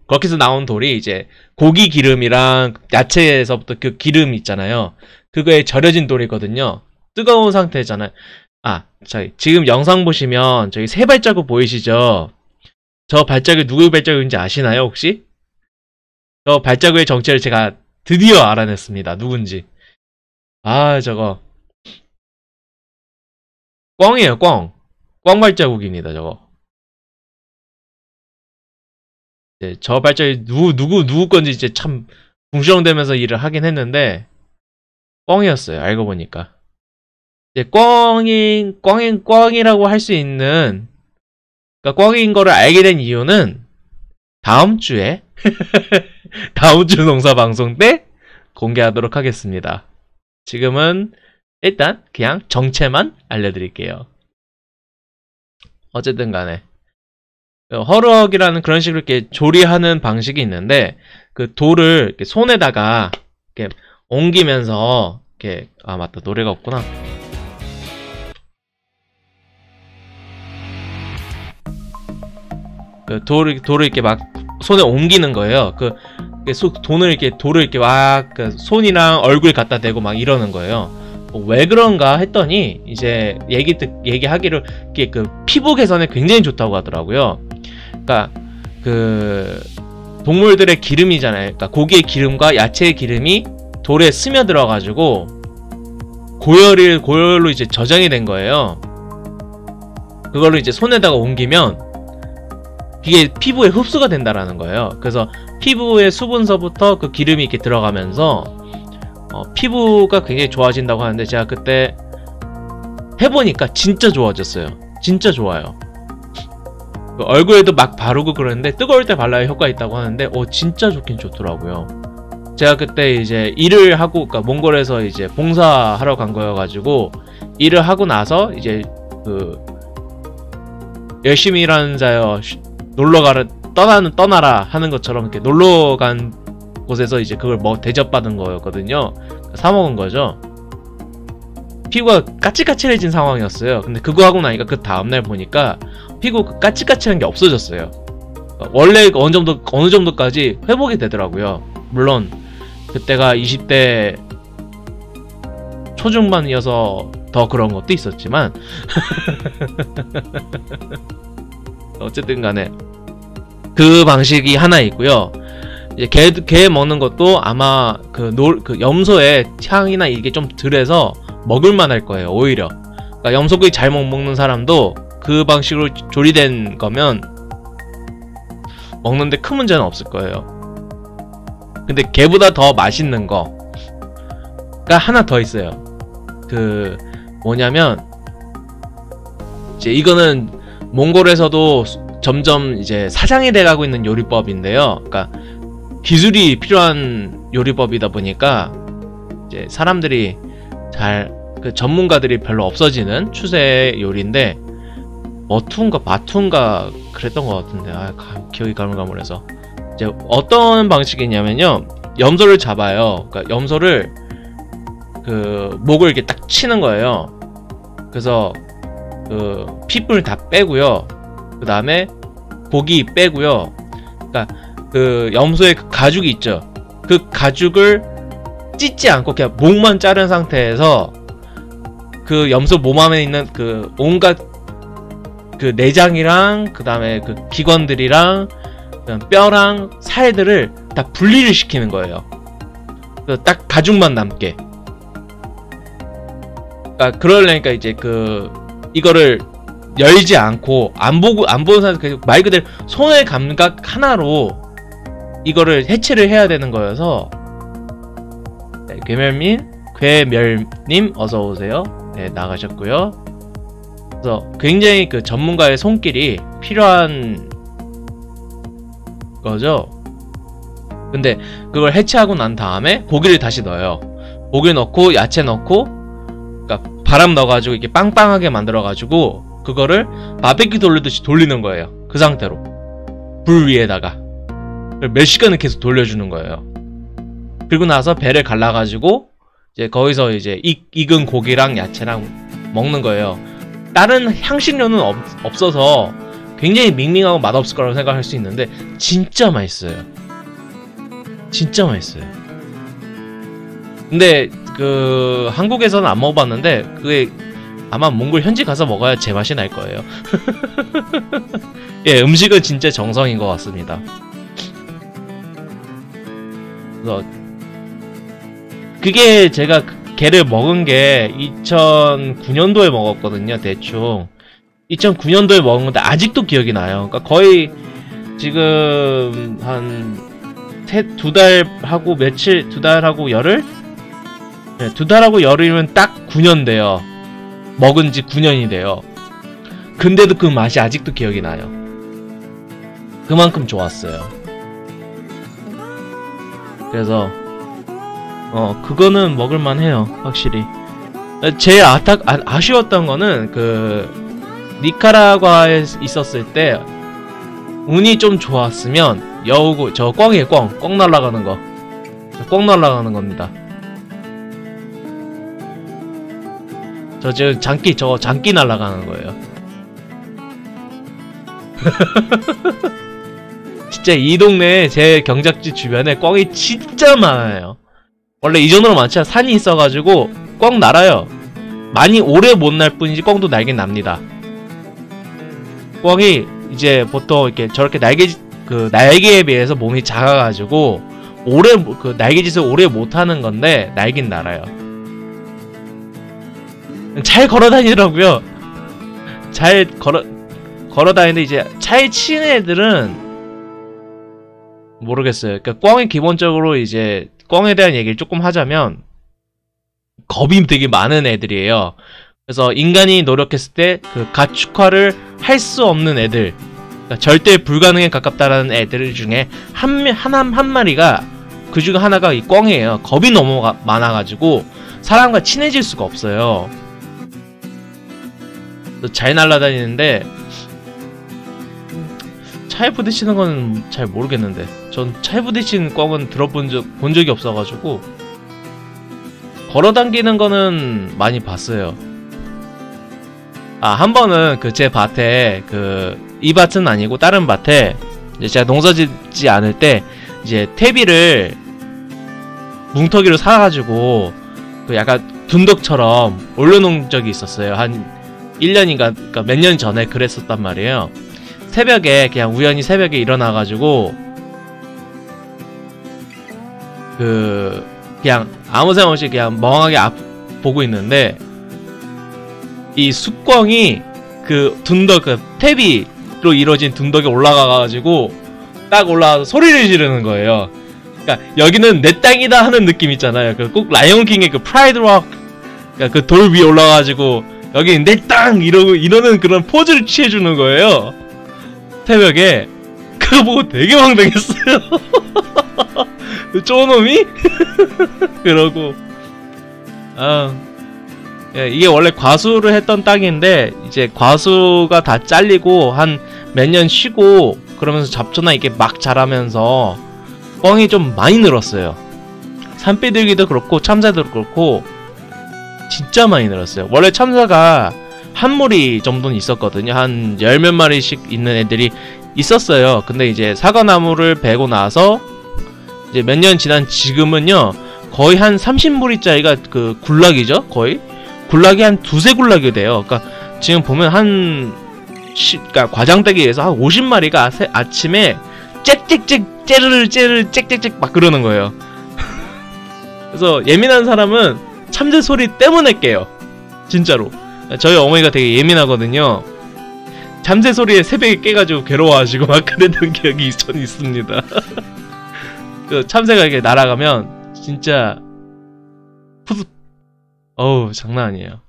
[SPEAKER 1] 거기서 나온 돌이 이제 고기 기름이랑 야채에서부터 그 기름 있잖아요. 그거에 절여진 돌이거든요. 뜨거운 상태잖아요. 지금 영상 보시면 저기 세 발자국 보이시죠? 저 발자국이 누구의 발자국인지 아시나요, 혹시? 저 발자국의 정체를 제가 드디어 알아냈습니다. 누군지. 저거. 꿩이에요, 꿩. 꿩 발자국입니다, 저거. 네, 저 발자국이 누구 건지 이제 참 궁시렁대면서 일을 하긴 했는데, 꿩이었어요, 알고 보니까. 이제 꿩이라고 할 수 있는, 그러니까 꿩인 거를 알게 된 이유는 다음 주에 다음 주 농사 방송 때 공개하도록 하겠습니다. 지금은 일단 그냥 정체만 알려드릴게요. 어쨌든 간에 허럭이라는 그런 식으로 이렇게 조리하는 방식이 있는데 그 돌을 이렇게 손에다가 이렇게 옮기면서 이렇게 맞다, 노래가 없구나. 그 돌을 이렇게 막 손에 옮기는 거예요. 돌을 이렇게 막 손이랑 얼굴 갖다 대고 막 이러는 거예요. 왜 그런가 했더니 이제 얘기하기로 이게 그 피부 개선에 굉장히 좋다고 하더라고요. 그러니까 그 동물들의 기름이잖아요. 그러니까 고기의 기름과 야채의 기름이 돌에 스며들어 가지고 고열로 이제 저장이 된 거예요. 그걸로 이제 손에다가 옮기면 이게 피부에 흡수가 된다라는 거예요. 그래서 피부의 수분서부터 그 기름이 이렇게 들어가면서 피부가 굉장히 좋아진다고 하는데 제가 그때 해보니까 진짜 좋아졌어요. 진짜 좋아요. 얼굴에도 막 바르고 그러는데 뜨거울 때 발라야 효과 있다고 하는데 진짜 좋긴 좋더라고요. 제가 그때 이제 일을 하고, 그러니까 몽골에서 이제 봉사하러 간 거여가지고 일을 하고 나서 이제 열심히 일하는 자여 떠나라 하는 것처럼 이렇게 놀러 간 곳에서 이제 그걸 대접받은 거였거든요. 사먹은 거죠. 피부가 까칠까칠해진 상황이었어요. 근데 그거 하고 나니까 그 다음날 보니까 피부 그 까칠까칠한 게 없어졌어요. 원래 어느 정도까지 회복이 되더라고요. 물론 그때가 20대 초중반이어서 더 그런 것도 있었지만 어쨌든 간에 그 방식이 하나 있고요. 이제 게 먹는 것도 아마 그 염소의 향이나 이게 좀 덜해서 먹을만 할 거예요. 오히려 그러니까 염소고기 잘 못 먹는 사람도 그 방식으로 조리된 거면 먹는데 큰 문제는 없을 거예요. 근데 게보다 더 맛있는 거가 하나 더 있어요. 그 뭐냐면 이제 이거는 몽골에서도 점점 이제 사장이 돼가고 있는 요리법인데요. 그러니까 기술이 필요한 요리법이다 보니까 이제 사람들이 그 전문가들이 별로 없어지는 추세의 요리인데 마투인가 그랬던 것 같은데 기억이 가물가물해서 이제 어떤 방식이냐면요. 염소를 잡아요. 그러니까 염소를 그 목을 이렇게 딱 치는 거예요. 그래서 그 피부를 다 빼고요. 그 다음에 고기 빼고요. 그러니까 그 염소의 그 가죽이 있죠. 그 가죽을 찢지 않고 그냥 목만 자른 상태에서 그 염소 몸 안에 있는 그 온갖 그 내장이랑 그 다음에 그 기관들이랑 뼈랑 살들을 다 분리를 시키는 거예요. 딱 가죽만 남게. 그러니까 그러려니까 이제 이거를 열지 않고 안 보는 사람 말 그대로 손의 감각 하나로 이거를 해체를 해야 되는 거여서 네, 괴멸님 어서 오세요. 네, 나가셨고요. 그래서 굉장히 그 전문가의 손길이 필요한 거죠. 근데 그걸 해체하고 난 다음에 고기를 다시 넣어요. 고기 넣고 야채 넣고, 그러니까 바람 넣어가지고 이렇게 빵빵하게 만들어가지고 그거를 바베큐 돌리듯이 돌리는 거예요. 그 상태로 불 위에다가 몇 시간을 계속 돌려주는 거예요. 그리고 나서 배를 갈라가지고 이제 거기서 이제 익은 고기랑 야채랑 먹는 거예요. 다른 향신료는 없어서 굉장히 밍밍하고 맛없을 거라고 생각할 수 있는데 진짜 맛있어요. 진짜 맛있어요. 근데 그 한국에서는 안 먹어봤는데 그게 아마 몽골 현지 가서 먹어야 제맛이 날 거예요. 예, 음식은 진짜 정성인 것 같습니다. 그래서 그게 제가 게를 먹은 게 2009년도에 먹었거든요. 대충 2009년도에 먹은 건데 아직도 기억이 나요. 그러니까 거의 지금 한 두 달하고 며칠, 두 달하고 열흘? 네, 두 달하고 열흘이면 딱 9년 돼요. 먹은 지 9년이 돼요. 근데도 그 맛이 아직도 기억이 나요. 그만큼 좋았어요. 그래서 그거는 먹을만 해요. 확실히. 제일 아쉬웠던 거는 그 니카라과에 있었을 때 운이 좀 좋았으면 여우고 저 꿩이에요. 꿩 날아가는 거. 꿩 날아가는 겁니다. 저 지금 장기 날아가는 거예요. 진짜 이 동네에 제 경작지 주변에 꿩이 진짜 많아요. 원래 이 정도로 많지 않아. 산이 있어가지고 꿩 날아요. 많이 오래 못 날 뿐이지 꿩도 날긴 납니다. 꿩이 이제 보통 이렇게 저렇게 날개에 비해서 몸이 작아가지고 날개짓을 오래 못하는 건데 날긴 날아요. 잘 걸어다니더라고요. 잘 걸어다니는데 이제 차에 치는 애들은 모르겠어요. 그러니까 꿩이 기본적으로 이제 꿩에 대한 얘기를 조금 하자면 겁이 되게 많은 애들이에요. 그래서 인간이 노력했을 때 그 가축화를 할 수 없는 애들, 그러니까 절대 불가능에 가깝다라는 애들 중에 한 마리가 그 중에 하나가 이 꿩이에요. 겁이 너무 많아가지고 사람과 친해질 수가 없어요. 잘 날아다니는데 차에 부딪히는 건 잘 모르겠는데 전 차에 부딪히는 꿩은 본 적이 없어가지고 걸어당기는 거는 많이 봤어요. 한 번은 그 제 밭에 이 밭은 아니고 다른 밭에 이제 제가 농사 짓지 않을 때 이제 퇴비를 뭉터기로 사가지고 그 약간 둔덕처럼 올려놓은 적이 있었어요. 한 1년인가 그러니까 몇 년 전에 그랬었단 말이에요. 새벽에 그냥 우연히 새벽에 일어나가지고 그냥 아무 생각 없이 그냥 멍하게 보고 있는데 이 숫꿩이 그 퇴비로 이루어진 둔덕에 올라가가지고 딱 올라가서 소리를 지르는 거예요. 그러니까 여기는 내 땅이다 하는 느낌 있잖아요. 꼭 라이온킹의 그 프라이드 록, 그러니까 그 돌 위에 올라가가지고 여기 내 땅 이러는 그런 포즈를 취해주는 거예요. 새벽에 그거 보고 되게 황당했어요. 쪼놈이? 그러고 예, 이게 원래 과수를 했던 땅인데 이제 과수가 다 잘리고 한 몇 년 쉬고 그러면서 잡초나 이렇게 막 자라면서 꿩이 좀 많이 늘었어요. 산비둘기도 그렇고 참새도 그렇고 진짜 많이 늘었어요. 원래 참새가 한 무리 정도는 있었거든요. 한 10몇 마리씩 있는 애들이 있었어요. 근데 이제 사과나무를 베고 나서 이제 몇 년 지난 지금은요 거의 한 30무리짜리가 그 굴락이죠. 거의 굴락이 한 두세 굴락이 돼요. 그러니까 지금 보면 그러니까 과장되기 위해서 한 50마리가 아침에 짹짹짹 째르르 짹짹짹 막 그러는 거예요. 그래서 예민한 사람은 참새 소리 때문에 깨요. 진짜로. 저희 어머니가 되게 예민하거든요. 잠새 소리에 새벽에 깨가지고 괴로워하시고 막 그랬던 기억이 저는 있습니다. 그 참새가 이렇게 날아가면 진짜 푸드 어우 장난 아니에요.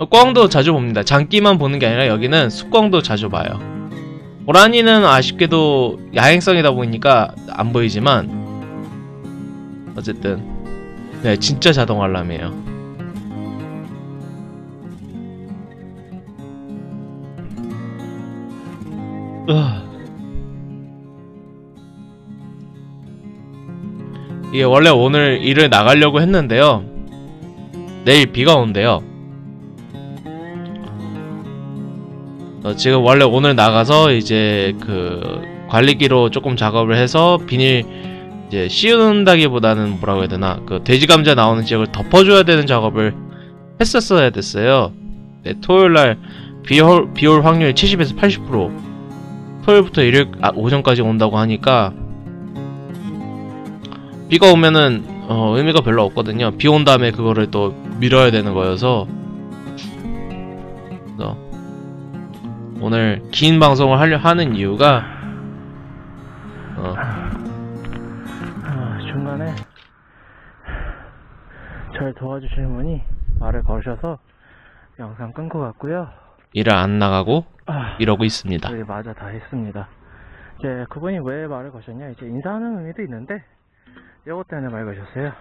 [SPEAKER 1] 꿩도 자주 봅니다. 장기만 보는 게 아니라 여기는 숫꿩도 자주 봐요. 호랑이는 아쉽게도 야행성이다 보니까 안 보이지만 어쨌든 네 진짜 자동 알람이에요. 이게 원래 오늘 일을 나가려고 했는데요. 내일 비가 온대요. 지금 원래 오늘 나가서 이제 그 관리기로 조금 작업을 해서 비닐 이제 씌운다기보다는 뭐라고 해야 되나 그 돼지 감자 나오는 지역을 덮어줘야 되는 작업을 했었어야 됐어요. 네, 토요일날 비올 확률이 70에서 80%. 토요일부터 일요일 오전까지 온다고 하니까 비가 오면은 의미가 별로 없거든요. 비 온 다음에 그거를 또 밀어야 되는 거여서 그래서 오늘 긴 방송을 하는 이유가
[SPEAKER 2] 중간에 절 도와주시는 분이 말을 거셔서 영상 끊고 갔고요.
[SPEAKER 1] 일을 안 나가고 이러고 있습니다.
[SPEAKER 2] 저희 마저 다 했습니다. 이제 그분이 왜 말을 거셨냐, 이제 인사하는 의미도 있는데 이것 때문에 말 거셨어요.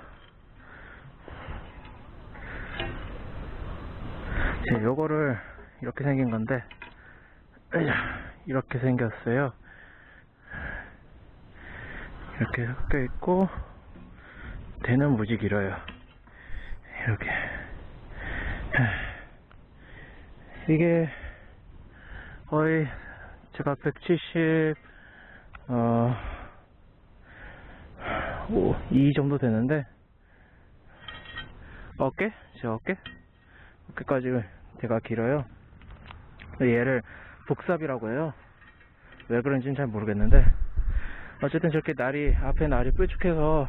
[SPEAKER 2] 이제 요거를 이렇게 생긴 건데 이렇게 생겼어요. 이렇게 섞여 있고 대는 무지 길어요. 이렇게 이게 거의 제가 170 2 정도 되는데 제 어깨까지 제가 길어요. 얘를 복삽이라고 해요. 왜 그런지는 잘 모르겠는데 어쨌든 저렇게 앞에 날이 뾰족해서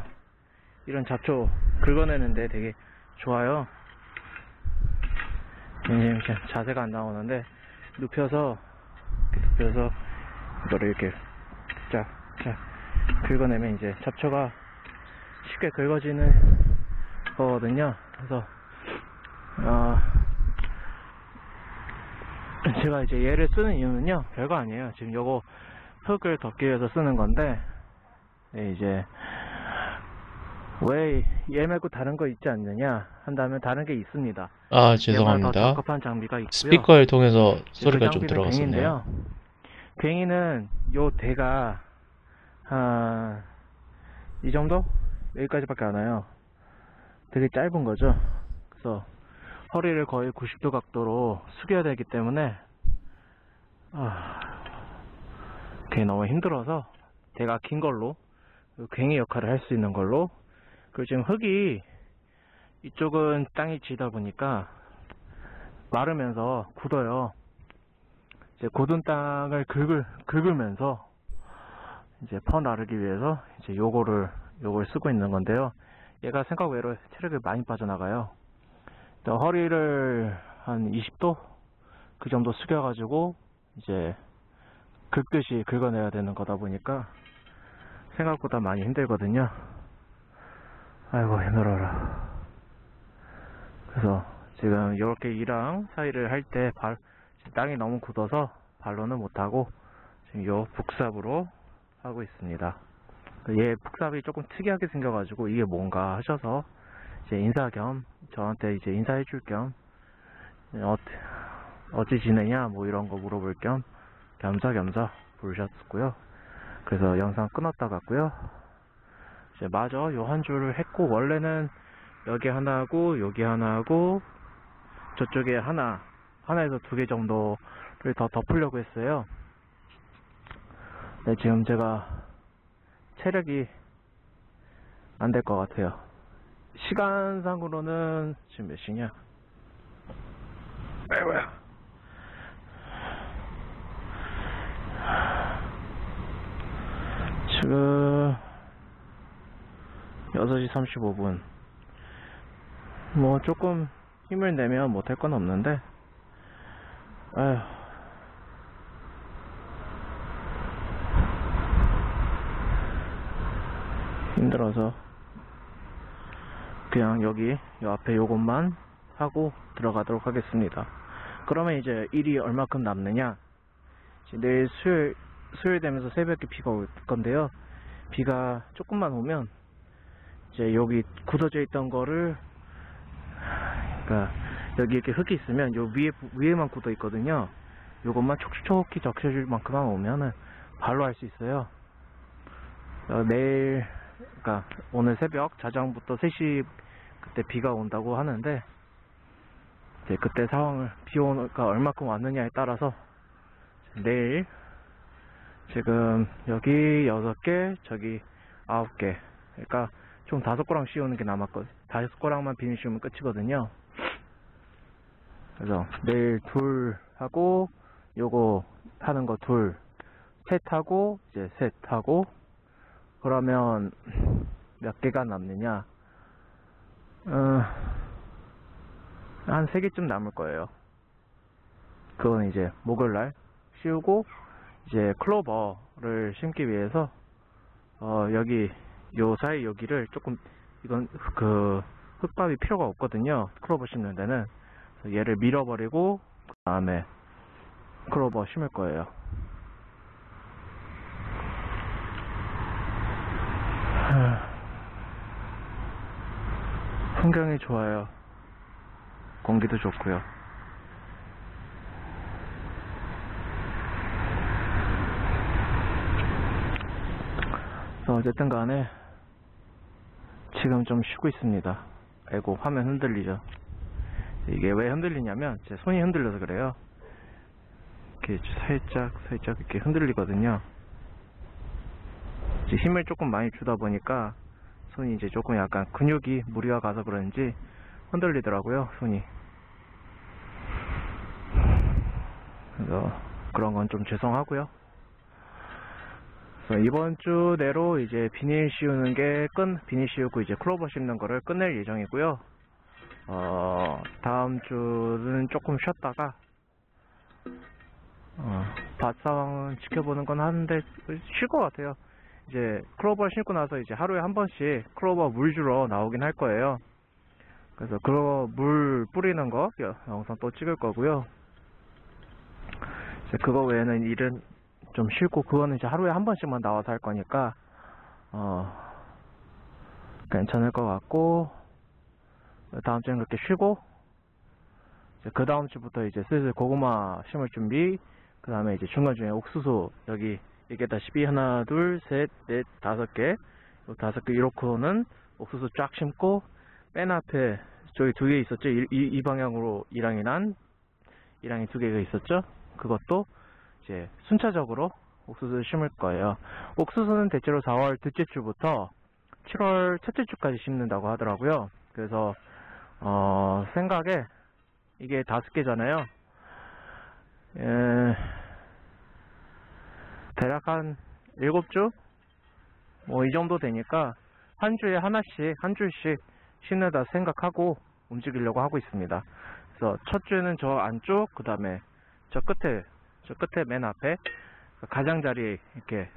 [SPEAKER 2] 이런 잡초 긁어내는데 되게 좋아요. 이제 자세가 안 나오는데 눕혀서 이거를 이렇게 쫙 긁어내면 이제 잡초가 쉽게 긁어지는 거거든요. 그래서 제가 이제 얘를 쓰는 이유는요 별거 아니에요. 지금 요거 흙을 덮기 위해서 쓰는 건데 이제 왜 얘 말고 다른 거 있지 않느냐 한다면 다른 게 있습니다.
[SPEAKER 1] 죄송합니다.
[SPEAKER 2] 더 적합한 장비가 있고요.
[SPEAKER 1] 스피커를 통해서 소리가
[SPEAKER 2] 그
[SPEAKER 1] 좀 들어갔었네요.
[SPEAKER 2] 괭이는 요 대가 이 정도? 여기까지밖에 안 와요. 되게 짧은 거죠. 그래서 허리를 거의 90도 각도로 숙여야 되기 때문에 그게 너무 힘들어서 대가 긴 걸로 괭이 역할을 할 수 있는 걸로. 그리고 지금 흙이 이쪽은 땅이 지다 보니까 마르면서 굳어요. 이제 굳은 땅을 긁으면서 이제 퍼 나르기 위해서 이제 요걸 쓰고 있는 건데요. 얘가 생각 외로 체력이 많이 빠져나가요. 허리를 한 20도 그 정도 숙여가지고 이제 긁듯이 긁어내야 되는 거다 보니까 생각보다 많이 힘들거든요. 아이고 힘들어라. 그래서 지금 이렇게 이랑 사이를 할 때 땅이 너무 굳어서 발로는 못하고 지금 요 북삽으로 하고 있습니다. 얘 북삽이 조금 특이하게 생겨가지고 이게 뭔가 하셔서 이제 인사 겸 저한테 이제 인사해줄 겸 어찌 지내냐 뭐 이런 거 물어볼 겸 겸사겸사 부르셨고요. 그래서 영상 끊었다 갔고요. 이제 마저 요 한 줄을 했고, 원래는 여기 하나 하고 여기 하나 하고 저쪽에 하나에서 2개 정도를 더 덮으려고 했어요. 네, 지금 제가 체력이 안 될 것 같아요. 시간상으로는 지금 몇 시냐? 아이고야. 지금 6시 35분. 뭐 조금 힘을 내면 못할 건 없는데 아휴. 힘들어서 그냥 여기 요 앞에 요것만 하고 들어가도록 하겠습니다. 그러면 이제 일이 얼마큼 남느냐, 이제 내일 수요일 되면서 새벽에 비가 올 건데요. 비가 조금만 오면 이제 여기 굳어져 있던 거를, 그러니까 여기 이렇게 흙이 있으면 요 위에만 굳어 있거든요. 요것만 촉촉히 적셔줄 만큼만 오면은 발로 할 수 있어요. 내일, 그러니까 오늘 새벽 자정부터 3시 그때 비가 온다고 하는데, 이제 그때 상황을, 비가 얼마큼 왔느냐에 따라서 내일 지금 여기 6개, 저기 9개, 그러니까 총 5고랑 씌우는 게 남았거든요. 5고랑만 비닐 씌우면 끝이거든요. 그래서 내일 둘 하고, 요거 하는 거 둘, 셋 하고, 이제 셋 하고, 그러면 몇 개가 남느냐? 한 3개쯤 남을 거예요. 그건 이제 목요일날 씌우고, 이제 클로버를 심기 위해서 여기 요 사이 여기를 조금, 이건 그 흙밥이 필요가 없거든요. 클로버 심는 데는. 그래서 얘를 밀어버리고 그 다음에 클로버 심을 거예요. 풍경이 좋아요. 공기도 좋고요. 그래서 어쨌든 간에 지금 좀 쉬고 있습니다. 아이고, 화면 흔들리죠. 이게 왜 흔들리냐면 제 손이 흔들려서 그래요. 이렇게 살짝 이렇게 흔들리거든요. 이제 힘을 조금 많이 주다 보니까 손이 이제 조금 약간 근육이 무리가 가서 그런지 흔들리더라고요, 손이. 그래서 그런 건 좀 죄송하고요. 그래서 이번 주 내로 이제 비닐 씌우는 게 비닐 씌우고 이제 클로버 심는 거를 끝낼 예정이고요. 다음 주는 조금 쉬었다가 밭 상황은 지켜보는 건 하는데 쉴 것 같아요. 이제 클로버 심고 나서 이제 하루에 한 번씩 클로버 물 주러 나오긴 할 거예요. 그래서 그거 물 뿌리는 거 영상 또 찍을 거고요. 이제 그거 외에는 일은 좀 쉬고, 그거는 이제 하루에 한 번씩만 나와서 할 거니까 괜찮을 것 같고, 다음 주엔 그렇게 쉬고, 이제 그 다음 주부터 이제 슬슬 고구마 심을 준비, 그 다음에 이제 중간중에 옥수수, 여기 얘기했다시피 하나, 둘, 셋, 넷, 5개, 요 5개 이렇게는 옥수수 쫙 심고, 맨 앞에 저기 2개 있었죠. 이 방향으로 이랑이 2개가 있었죠. 그것도 이제 순차적으로 옥수수를 심을 거예요. 옥수수는 대체로 4월 둘째 주부터 7월 첫째 주까지 심는다고 하더라고요. 그래서 생각에 이게 5개잖아요. 대략 한 7주? 뭐 이 정도 되니까 한 주에 하나씩, 한 줄씩 심는다 생각하고 움직이려고 하고 있습니다. 그래서 첫 주에는 저 안쪽, 그 다음에 저 끝에 맨 앞에 가장자리 이렇게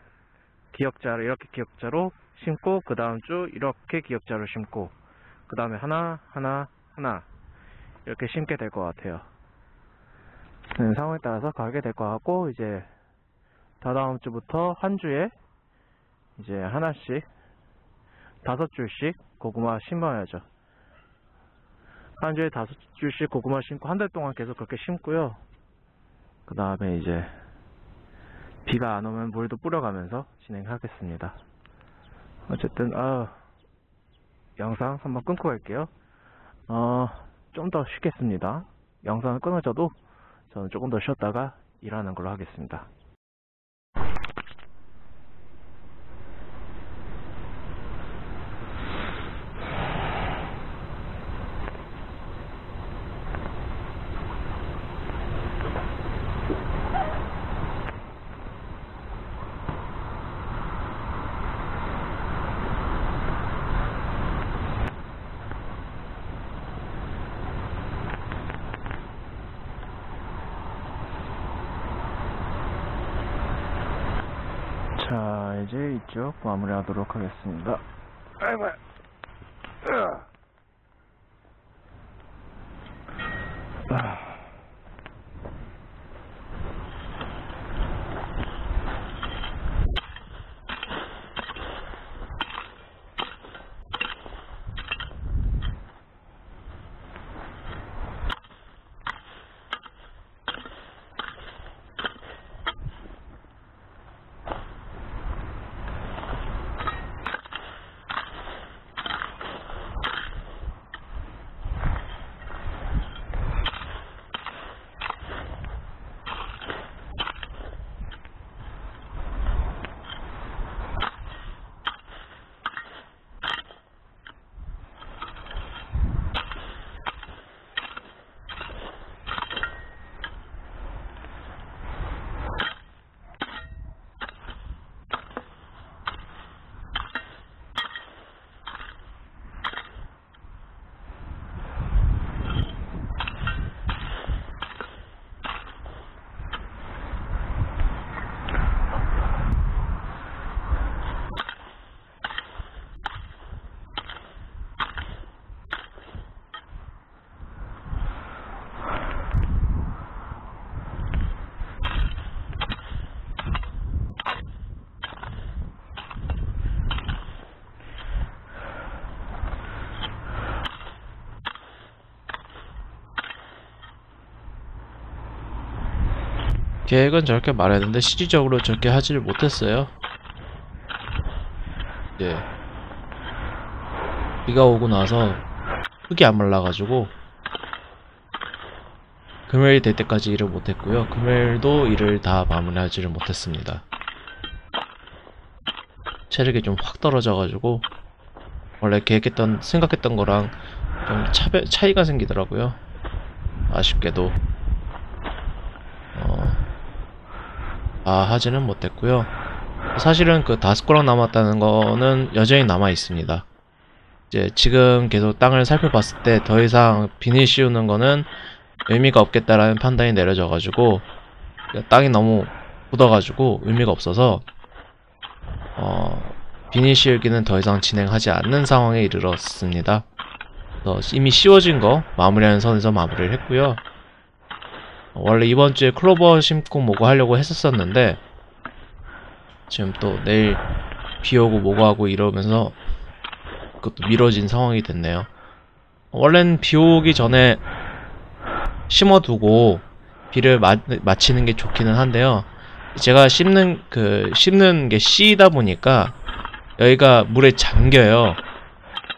[SPEAKER 2] 이렇게 기역자로 심고, 그 다음 주 이렇게 기역자로 심고, 그 다음에 하나 이렇게 심게 될 것 같아요. 상황에 따라서 가게 될 것 같고, 이제 다다음 주부터 한 주에 이제 하나씩 5줄씩 고구마 심어야죠. 한 주에 5줄씩 고구마 심고 한 달 동안 계속 그렇게 심고요. 그 다음에 이제 비가 안 오면 물도 뿌려가면서 진행하겠습니다. 어쨌든 영상 한번 끊고 갈게요. 좀 더 쉬겠습니다. 영상은 끊어져도 저는 조금 더 쉬었다가 일하는 걸로 하겠습니다. 이제 이쪽 마무리하도록 하겠습니다. 아이고.
[SPEAKER 1] 계획은 저렇게 말했는데 실질적으로 저렇게 하지를 못했어요. 이제 비가 오고 나서 흙이 안 말라가지고 금요일이 될 때까지 일을 못했고요. 금요일도 일을 다 마무리하지를 못했습니다. 체력이 좀 확 떨어져가지고 원래 생각했던 거랑 좀 차이가 생기더라고요. 아쉽게도 하지는 못했고요. 사실은 그 5고랑 남았다는 거는 여전히 남아 있습니다. 이제 지금 계속 땅을 살펴봤을 때 더 이상 비닐 씌우는 거는 의미가 없겠다라는 판단이 내려져가지고 땅이 너무 굳어가지고 의미가 없어서 비닐 씌우기는 더 이상 진행하지 않는 상황에 이르렀습니다. 그래서 이미 씌워진 거 마무리하는 선에서 마무리를 했고요. 원래 이번 주에 클로버 심고 뭐고 하려고 했었었는데 지금 또 내일 비 오고 뭐고 하고 이러면서 그것도 미뤄진 상황이 됐네요. 원래는 비 오기 전에 심어두고 비를 마치는 게 좋기는 한데요. 제가 심는 게 씨이다 보니까 여기가 물에 잠겨요.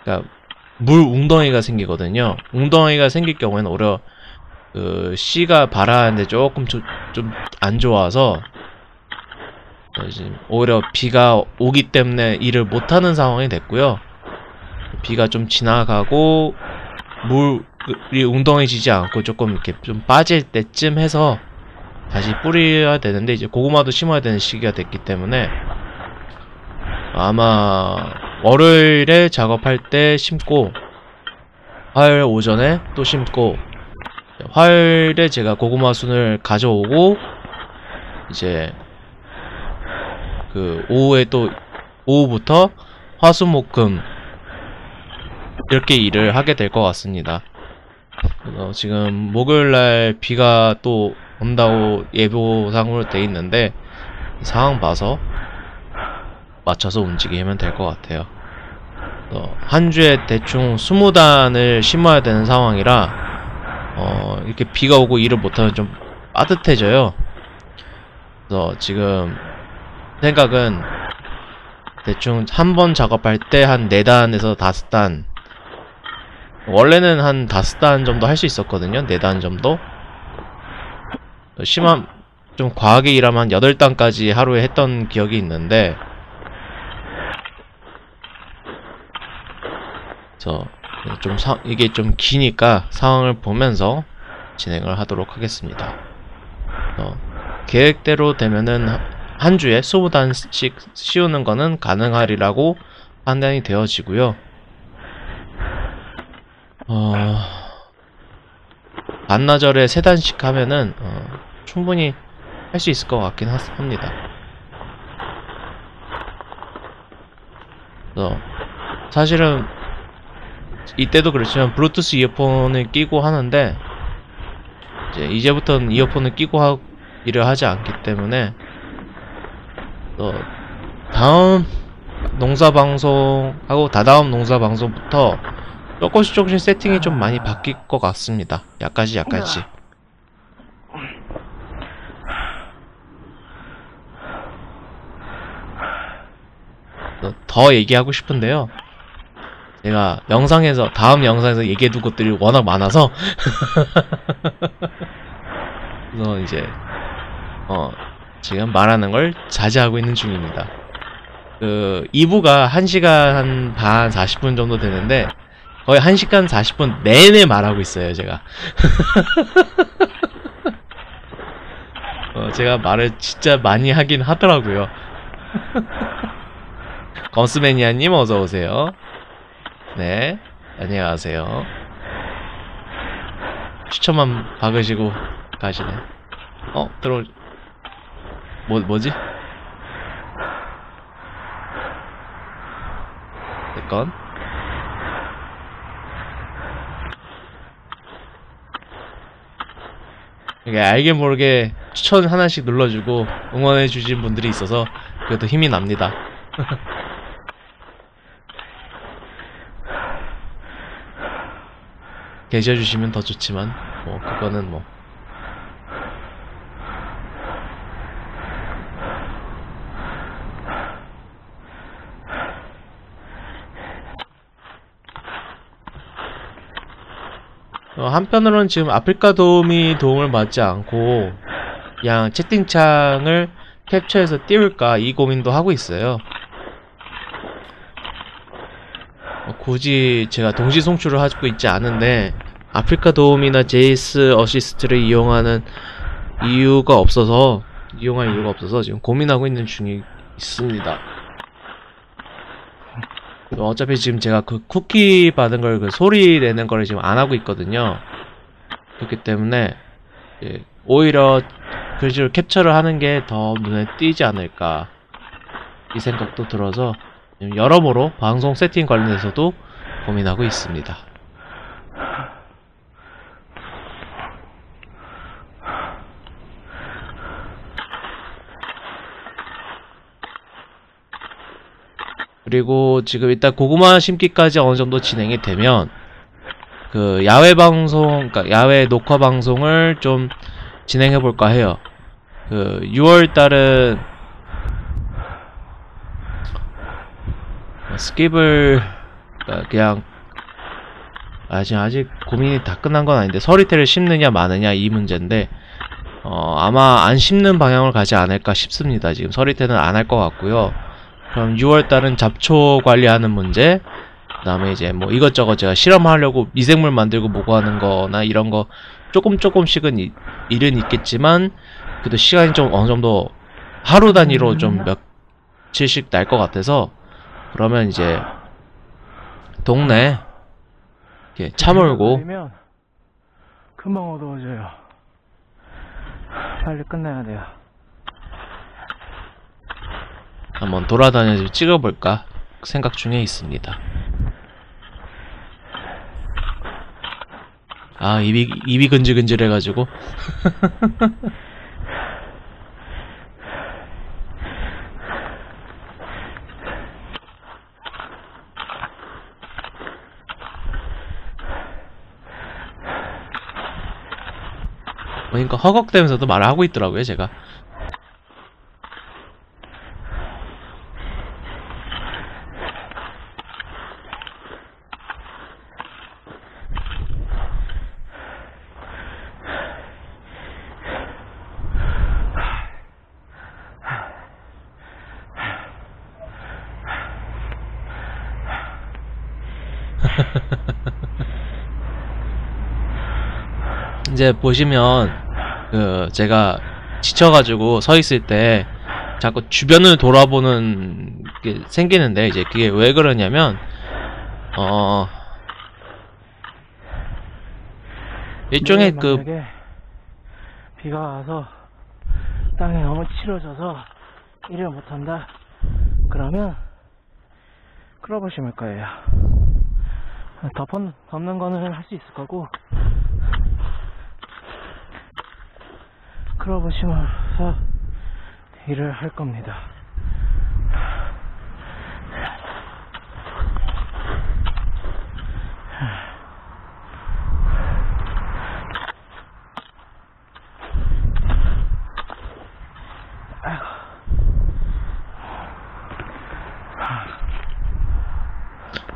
[SPEAKER 1] 그러니까 물 웅덩이가 생기거든요. 웅덩이가 생길 경우에는 오히려 씨가 발하는데 조금 좀 안 좋아서 오히려 비가 오기 때문에 일을 못하는 상황이 됐고요. 비가 좀 지나가고 물이 웅덩이지지 않고 조금 이렇게 좀 빠질 때쯤 해서 다시 뿌려야 되는데 이제 고구마도 심어야 되는 시기가 됐기 때문에 아마 월요일에 작업할 때 심고 화요일 오전에 또 심고 화요일에 제가 고구마 순을 가져오고 이제 오후에 또 오후부터 화수목금 이렇게 일을 하게 될 것 같습니다. 그래서 지금 목요일날 비가 또 온다고 예보상으로 돼 있는데 상황 봐서 맞춰서 움직이면 될 것 같아요. 한 주에 대충 20단을 심어야 되는 상황이라 이렇게 비가 오고 일을 못하면 좀 빠듯해져요. 그래서 지금 생각은 대충 한 번 작업할 때 한 4단에서 5단, 원래는 한 5단 정도 할 수 있었거든요. 4단 정도. 좀 과하게 일하면 8단까지 하루에 했던 기억이 있는데 이게 좀 기니까 상황을 보면서 진행을 하도록 하겠습니다. 계획대로 되면은 한 주에 20단씩 씌우는 거는 가능하리라고 판단이 되어지고요. 반나절에 3단씩 하면은 충분히 할 수 있을 것 같긴 합니다. 그래서 사실은 이때도 그렇지만 블루투스 이어폰을 끼고 하는데 이제부터는 이어폰을 끼고 일을 하지 않기 때문에 다음 농사방송하고 다다음 농사방송부터 조금씩 세팅이 좀 많이 바뀔 것 같습니다. 약간씩 더 얘기하고 싶은데요, 제가 다음 영상에서 얘기해둘 것들이 워낙 많아서 그래서 이제 지금 말하는 걸 자제하고 있는 중입니다. 2부가 1시간 반 40분 정도 되는데 거의 1시간 40분 내내 말하고 있어요, 제가. 제가 말을 진짜 많이 하긴 하더라고요. 검스매니아님 어서오세요. 네, 안녕하세요. 추천만 박으시고 가시네. 뭐지? 내건? 이게 알게 모르게 추천 하나씩 눌러주고 응원해주신 분들이 있어서 그래도 힘이 납니다. 계셔주시면 더 좋지만 그거는 한편으로는 지금 아프리카 도움을 받지 않고 그냥 채팅창을 캡처해서 띄울까 이 고민도 하고 있어요. 굳이 제가 동시 송출을 하고 있지 않은데 아프리카 도움이나 제이스 어시스트를 이용할 이유가 없어서 지금 고민하고 있는 중이 있습니다. 어차피 지금 제가 그 쿠키 받은 걸 소리 내는 거를 지금 안 하고 있거든요. 그렇기 때문에 오히려 그런 식으로 캡처를 하는 게 더 눈에 띄지 않을까 이 생각도 들어서 여러모로 방송 세팅 관련해서도 고민하고 있습니다. 그리고 지금 일단 고구마 심기까지 어느 정도 진행이 되면 야외 방송, 그러니까 야외 녹화 방송을 좀 진행해 볼까 해요. 6월달은 스킵을 그냥 아직 고민이 다 끝난 건 아닌데 서리태를 심느냐 마느냐 이 문제인데 아마 안 심는 방향을 가지 않을까 싶습니다. 지금 서리태는 안 할 것 같고요. 그럼 6월달은 잡초 관리하는 문제, 그 다음에 이제 이것저것 제가 실험하려고 미생물 만들고 뭐고 하는 거나 이런 거 조금씩은 일은 있겠지만 그래도 시간이 좀 어느 정도 하루 단위로 좀 며칠씩 날 것 같아서 그러면 이제 동네 이렇게 차 몰고
[SPEAKER 2] 금방 어두워져요. 빨리 끝내야 돼요.
[SPEAKER 1] 한번 돌아다녀서 찍어볼까 생각 중에 있습니다. 입이 근질근질해가지고 그러니까 허걱대면서도 말을 하고 있더라고요, 제가. 이제 보시면 제가 지쳐가지고 서 있을 때 자꾸 주변을 돌아보는 게 생기는데 이제 그게 왜 그러냐면 일종의
[SPEAKER 2] 만약에 비가 와서 땅이 너무 치러져서 일을 못한다 그러면 클로버 심을 거예요. 덮는 거는 할 수 있을 거고, 클로버 심어서 일을 할 겁니다.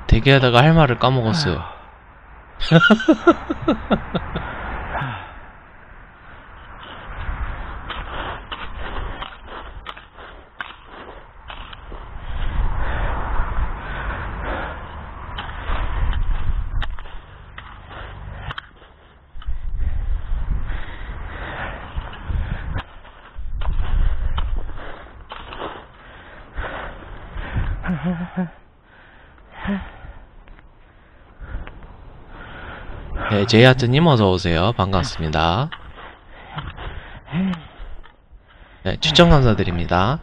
[SPEAKER 1] 대기하다가 할 말을 까먹었어요. 네, 제이하트님 어서오세요. 반갑습니다. 네, 추천 감사드립니다.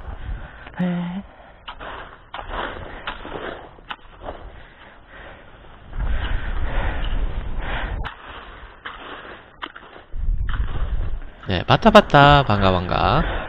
[SPEAKER 1] 네, 바타바타 반가.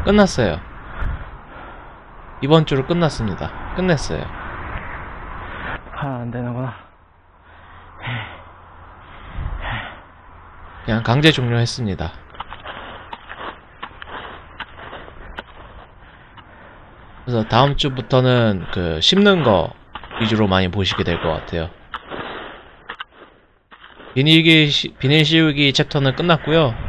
[SPEAKER 1] 끝났어요. 이번 주로 끝났습니다. 끝냈어요.
[SPEAKER 2] 안 되는구나.
[SPEAKER 1] 그냥 강제 종료했습니다. 그래서 다음 주부터는 그 심는 거 위주로 많이 보시게 될 것 같아요. 비닐 씌우기 챕터는 끝났고요.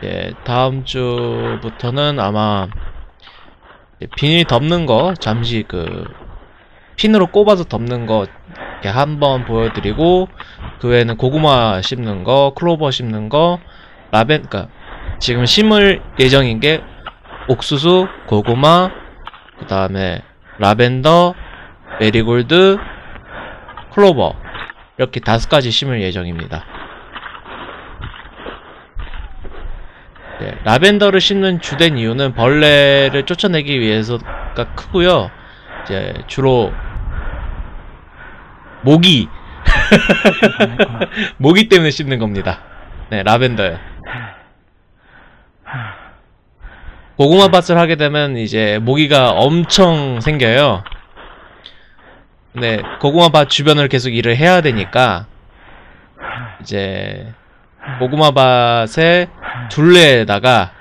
[SPEAKER 1] 예, 다음 주부터는 아마 비닐 덮는 거 잠시 그 핀으로 꼽아서 덮는 거 이렇게 한번 보여드리고, 그 외에는 고구마 심는 거, 클로버 심는 거, 그러니까 지금 심을 예정인 게 옥수수, 고구마, 그 다음에 라벤더, 메리골드, 클로버, 이렇게 5가지 심을 예정입니다. 네, 라벤더를 심는 주된 이유는 벌레를 쫓아내기 위해서가 크고요. 이제 주로 모기 모기 때문에 심는 겁니다. 네, 라벤더요. 고구마 밭을 하게 되면 이제 모기가 엄청 생겨요. 근데 고구마 밭 주변을 계속 일을 해야 되니까 이제 고구마 밭의 둘레에다가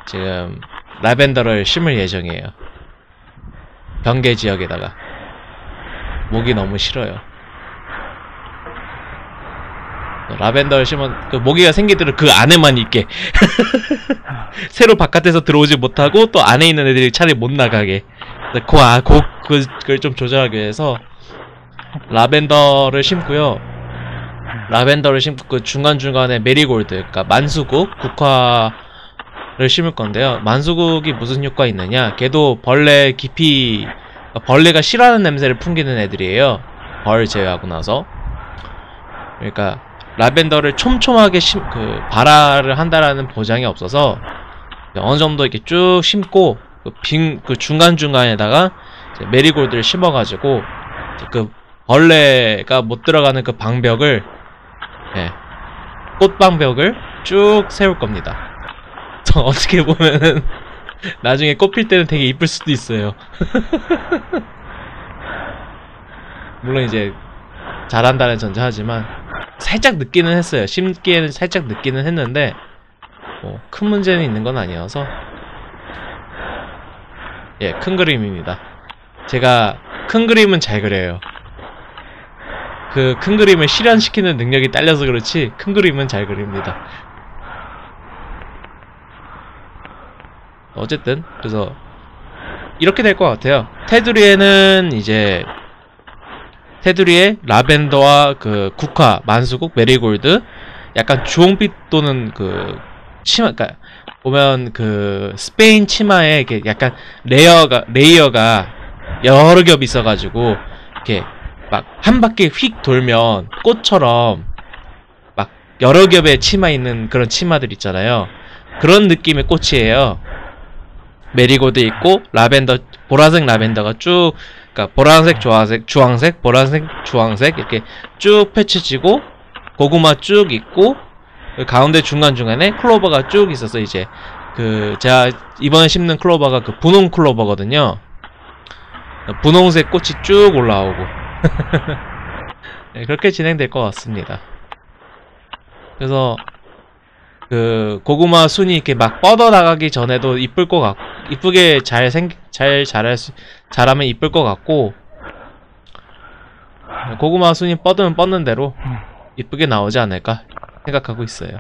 [SPEAKER 1] 지금 라벤더를 심을 예정이에요. 경계 지역에다가. 모기 너무 싫어요. 라벤더를 심은 그 모기가 생기도록 그 안에만 있게 새로 바깥에서 들어오지 못하고 또 안에 있는 애들이 차라리 못 나가게 그걸 좀 조절하기 위해서 라벤더를 심고요. 라벤더를 심고 그 중간중간에 메리골드, 그러니까 만수국, 국화를 심을 건데요. 만수국이 무슨 효과 있느냐? 걔도 벌레 깊이, 벌레가 싫어하는 냄새를 풍기는 애들이에요. 벌 제외하고 나서. 그러니까 라벤더를 촘촘하게 발화를 한다라는 보장이 없어서 어느 정도 이렇게 쭉 심고 그 중간중간에다가 메리골드를 심어가지고 그 벌레가 못 들어가는 그 방벽을, 꽃방벽을 쭉 세울 겁니다. 어떻게 보면은 나중에 꽃 필 때는 되게 이쁠 수도 있어요. 물론 이제 잘한다는 전제하지만 살짝 늦기는 했어요. 심기에는 살짝 늦기는 했는데 뭐 큰 문제는 있는 건 아니어서 큰 그림입니다. 제가 큰 그림은 잘 그려요. 그 큰 그림을 실현시키는 능력이 딸려서 그렇지 큰 그림은 잘 그립니다. 어쨌든 그래서 이렇게 될 것 같아요. 테두리에는 이제 테두리에 라벤더와 그 국화, 만수국, 메리골드, 약간 주홍빛 또는 그 치마, 그러니까 보면 그 스페인 치마에 이렇게 약간 레이어가 여러 겹 있어가지고 이렇게 막 한 바퀴 휙 돌면 꽃처럼 막 여러 겹의 치마 있는 그런 치마들 있잖아요. 그런 느낌의 꽃이에요. 메리골드 있고 라벤더, 보라색 라벤더가 쭉, 그러니까 보라색, 주황색, 보라색, 주황색 이렇게 쭉 펼쳐지고 고구마 쭉 있고 가운데 중간중간에 클로버가 쭉 있어서 이제 그 제가 이번에 심는 클로버가 그 분홍 클로버거든요. 분홍색 꽃이 쭉 올라오고 그렇게 진행될 것 같습니다. 그래서 그 고구마 순이 이렇게 막 뻗어나가기 전에도 이쁠 것 같고, 이쁘게 잘하면 이쁠 것 같고, 고구마 순이 뻗으면 뻗는 대로 이쁘게 나오지 않을까 생각하고 있어요.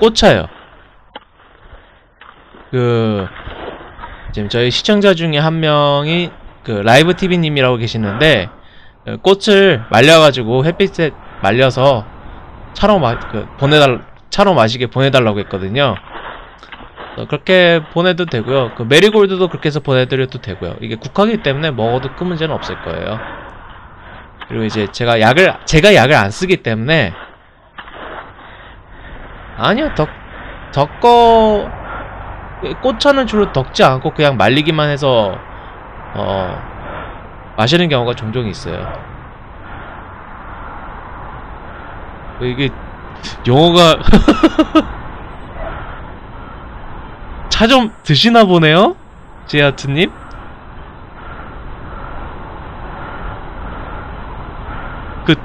[SPEAKER 1] 꽃차요. 지금 저희 시청자 중에 한 명이 그 라이브 TV님이라고 계시는데 꽃을 말려가지고 햇빛에 말려서 차로 마시게 보내달라고 했거든요. 그렇게 보내도 되고요. 그 메리골드도 그렇게 해서 보내드려도 되고요. 이게 국화기 때문에 먹어도 큰 문제는 없을 거예요. 그리고 이제 제가 약을 안 쓰기 때문에 아니요, 꽃차는 주로 덕지 않고 그냥 말리기만 해서 마시는 경우가 종종 있어요. 이게 용어가 차 좀 드시나 보네요? 제아트님? 그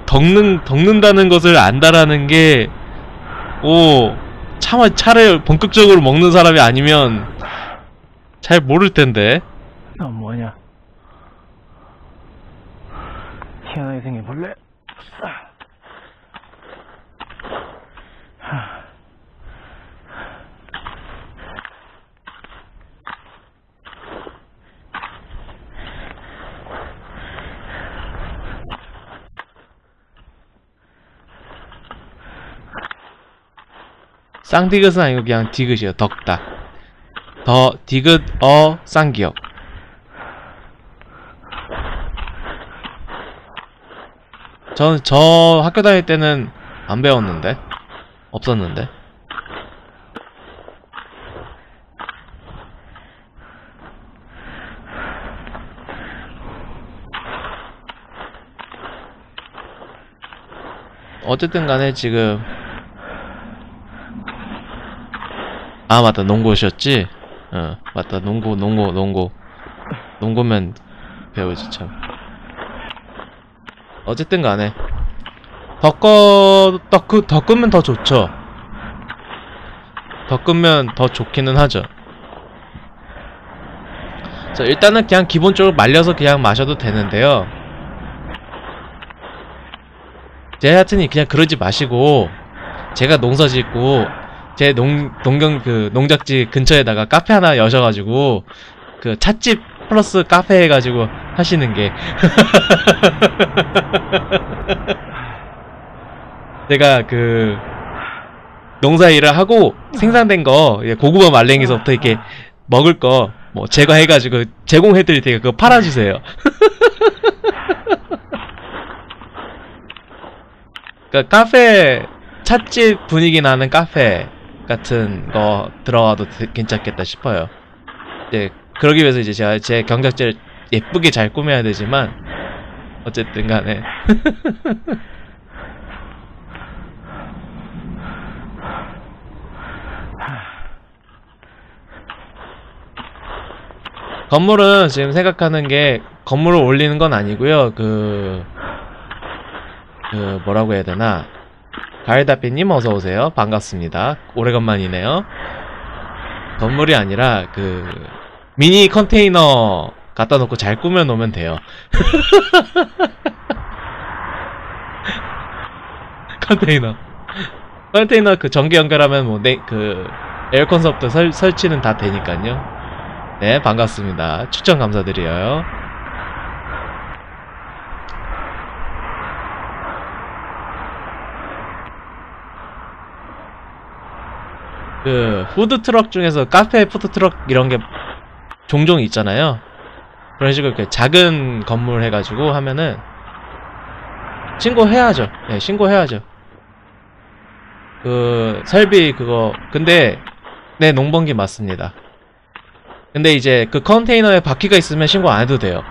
[SPEAKER 1] 덕는다는 것을 안다라는 게 차를 본격적으로 먹는 사람이 아니면 잘 모를 텐데.
[SPEAKER 2] 뭐냐? 희한하게 생긴 벌레.
[SPEAKER 1] 쌍디귿은 아니고 그냥 디귿이에요. 덕다. 디귿, 쌍기역. 저 학교 다닐 때는 안 배웠는데. 없었는데. 어쨌든 간에 지금 맞다, 농구셨지? 맞다, 농구면 배우지, 참. 어쨌든 간에, 덕으면 더 좋죠. 덕으면 더 좋기는 하죠. 자, 일단은 그냥 기본적으로 말려서 그냥 마셔도 되는데요. 제 하여튼이 그냥 그러지 마시고 제가 농사 짓고 제 농작지 근처에다가 카페 하나 여셔가지고 그 찻집 플러스 카페 해가지고 하시는 게 제가 그 농사 일을 하고 생산된 거 고구마 말랭이서부터 이렇게 먹을 거 뭐 제거해가지고 제공해드릴 테니까 그거 팔아주세요. 그러니까 카페 찻집 분위기 나는 카페 같은 거 들어가도 괜찮겠다 싶어요. 이제 그러기 위해서 이제 제가 제 경작지를 예쁘게 잘 꾸며야 되지만 어쨌든 간에 건물은 지금 생각하는 게 건물을 올리는 건 아니고요. 뭐라고 해야 되나, 가을다피님 어서오세요. 반갑습니다. 오래간만이네요. 건물이 아니라 미니 컨테이너 갖다 놓고 잘 꾸며 놓으면 돼요. 컨테이너 전기 연결하면 뭐 에어컨서부터 설치는 다 되니까요. 네, 반갑습니다. 추천 감사드려요. 푸드트럭 중에서 카페 푸드트럭 이런 게 종종 있잖아요. 그런 식으로 이렇게 작은 건물 해가지고 하면은 신고해야죠. 네, 신고해야죠. 설비 근데 네, 농번기 맞습니다. 근데 이제 그 컨테이너에 바퀴가 있으면 신고 안 해도 돼요.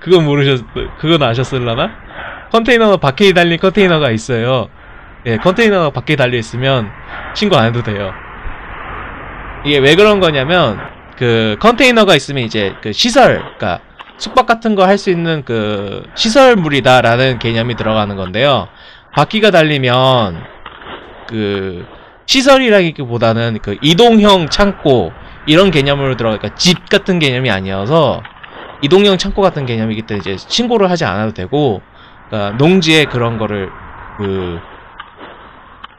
[SPEAKER 1] 그건 아셨을라나? 컨테이너가 바퀴에 달린 컨테이너가 있어요. 예, 컨테이너가 바퀴에 달려 있으면 신고 안 해도 돼요. 이게 왜 그런 거냐면, 컨테이너가 있으면 이제 그러니까 숙박 같은 거 할 수 있는 시설물이다라는 개념이 들어가는 건데요. 바퀴가 달리면 시설이라기보다는 이동형 창고 이런 개념으로 들어가니까 집 같은 개념이 아니어서 이동형 창고 같은 개념이기 때문에 이제 신고를 하지 않아도 되고, 그러니까 농지에 그런 거를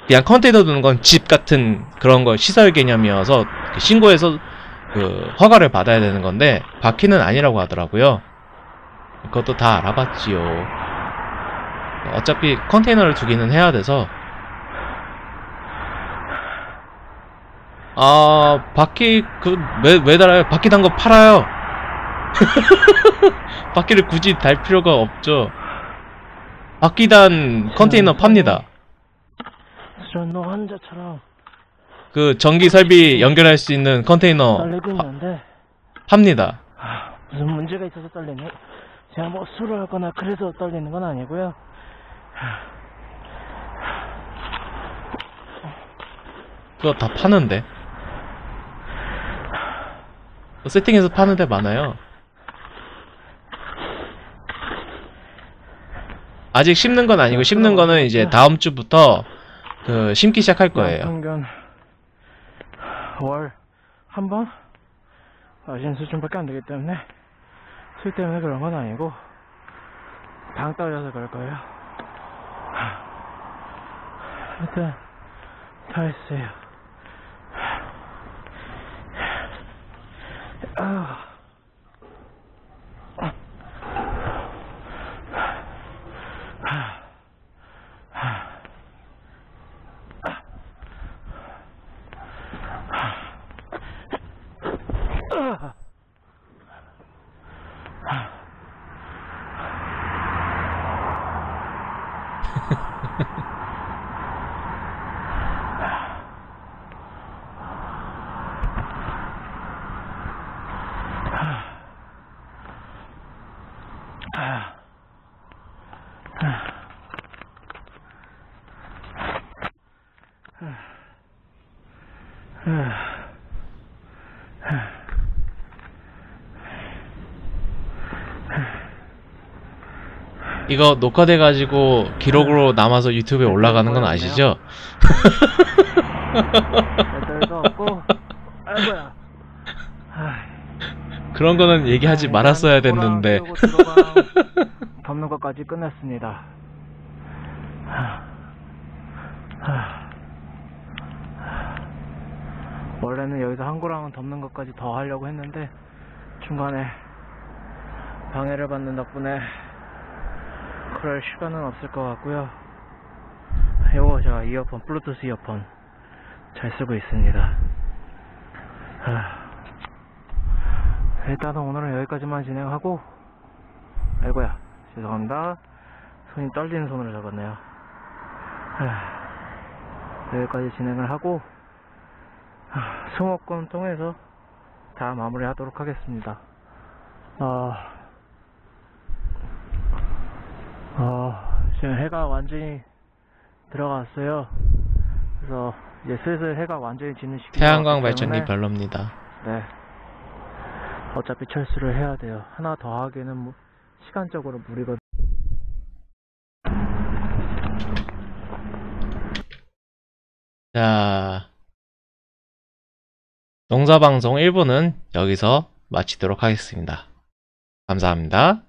[SPEAKER 1] 그냥 컨테이너 두는 건 집 같은 그런 거 시설 개념이어서 신고해서 허가를 받아야 되는 건데 바퀴는 아니라고 하더라고요. 그것도 다 알아봤지요. 어차피 컨테이너를 두기는 해야 돼서. 바퀴 왜 달아요? 바퀴 단 거 팔아요. 바퀴를 굳이 달 필요가 없죠. 바퀴 단 컨테이너 팝니다.
[SPEAKER 2] 너 환자처럼
[SPEAKER 1] 전기 설비 연결할 수 있는 컨테이너
[SPEAKER 2] 떨리고 있는데
[SPEAKER 1] 팝니다.
[SPEAKER 2] 무슨 문제가 있어서 떨리니? 제가 뭐 술을 하거나 그래서 떨리는 건 아니고요.
[SPEAKER 1] 그거 다 파는데. 세팅해서 파는 데 많아요. 아직 심는 건 아니고, 심는 거는 이제 다음 주부터 심기 시작할 거예요.
[SPEAKER 2] 평균 월 한 번? 아시는 수준밖에 안 되기 때문에 술 때문에 그런 건 아니고 당 떨려서 그럴 거예요. 일단 다 했어요.
[SPEAKER 1] 이거 녹화돼가지고 기록으로 남아서 유튜브에 올라가는 건 아시죠?
[SPEAKER 2] 별거 없고, 아이고야.
[SPEAKER 1] 그런 거는 얘기하지 말았어야 됐는데.
[SPEAKER 2] 덮는 것까지 끝냈습니다. 원래는 여기서 항구랑은 덮는 것까지 더 하려고 했는데 중간에 방해를 받는 덕분에 그럴 시간은 없을 것 같고요. 이거 제가 이어폰, 블루투스 이어폰 잘 쓰고 있습니다. 일단은 오늘은 여기까지만 진행하고, 아이고야, 죄송합니다. 손이 떨리는 손으로 잡았네요. 여기까지 진행을 하고 승호권 통해서 다 마무리 하도록 하겠습니다. 지금 해가 완전히 들어갔어요. 그래서 이제 슬슬 해가 완전히 지는 시기.
[SPEAKER 1] 태양광 발전기 별로입니다.
[SPEAKER 2] 네. 어차피 철수를 해야 돼요. 하나 더 하기에는 시간적으로 무리거든요.
[SPEAKER 1] 자, 농사방송 1부는 여기서 마치도록 하겠습니다. 감사합니다.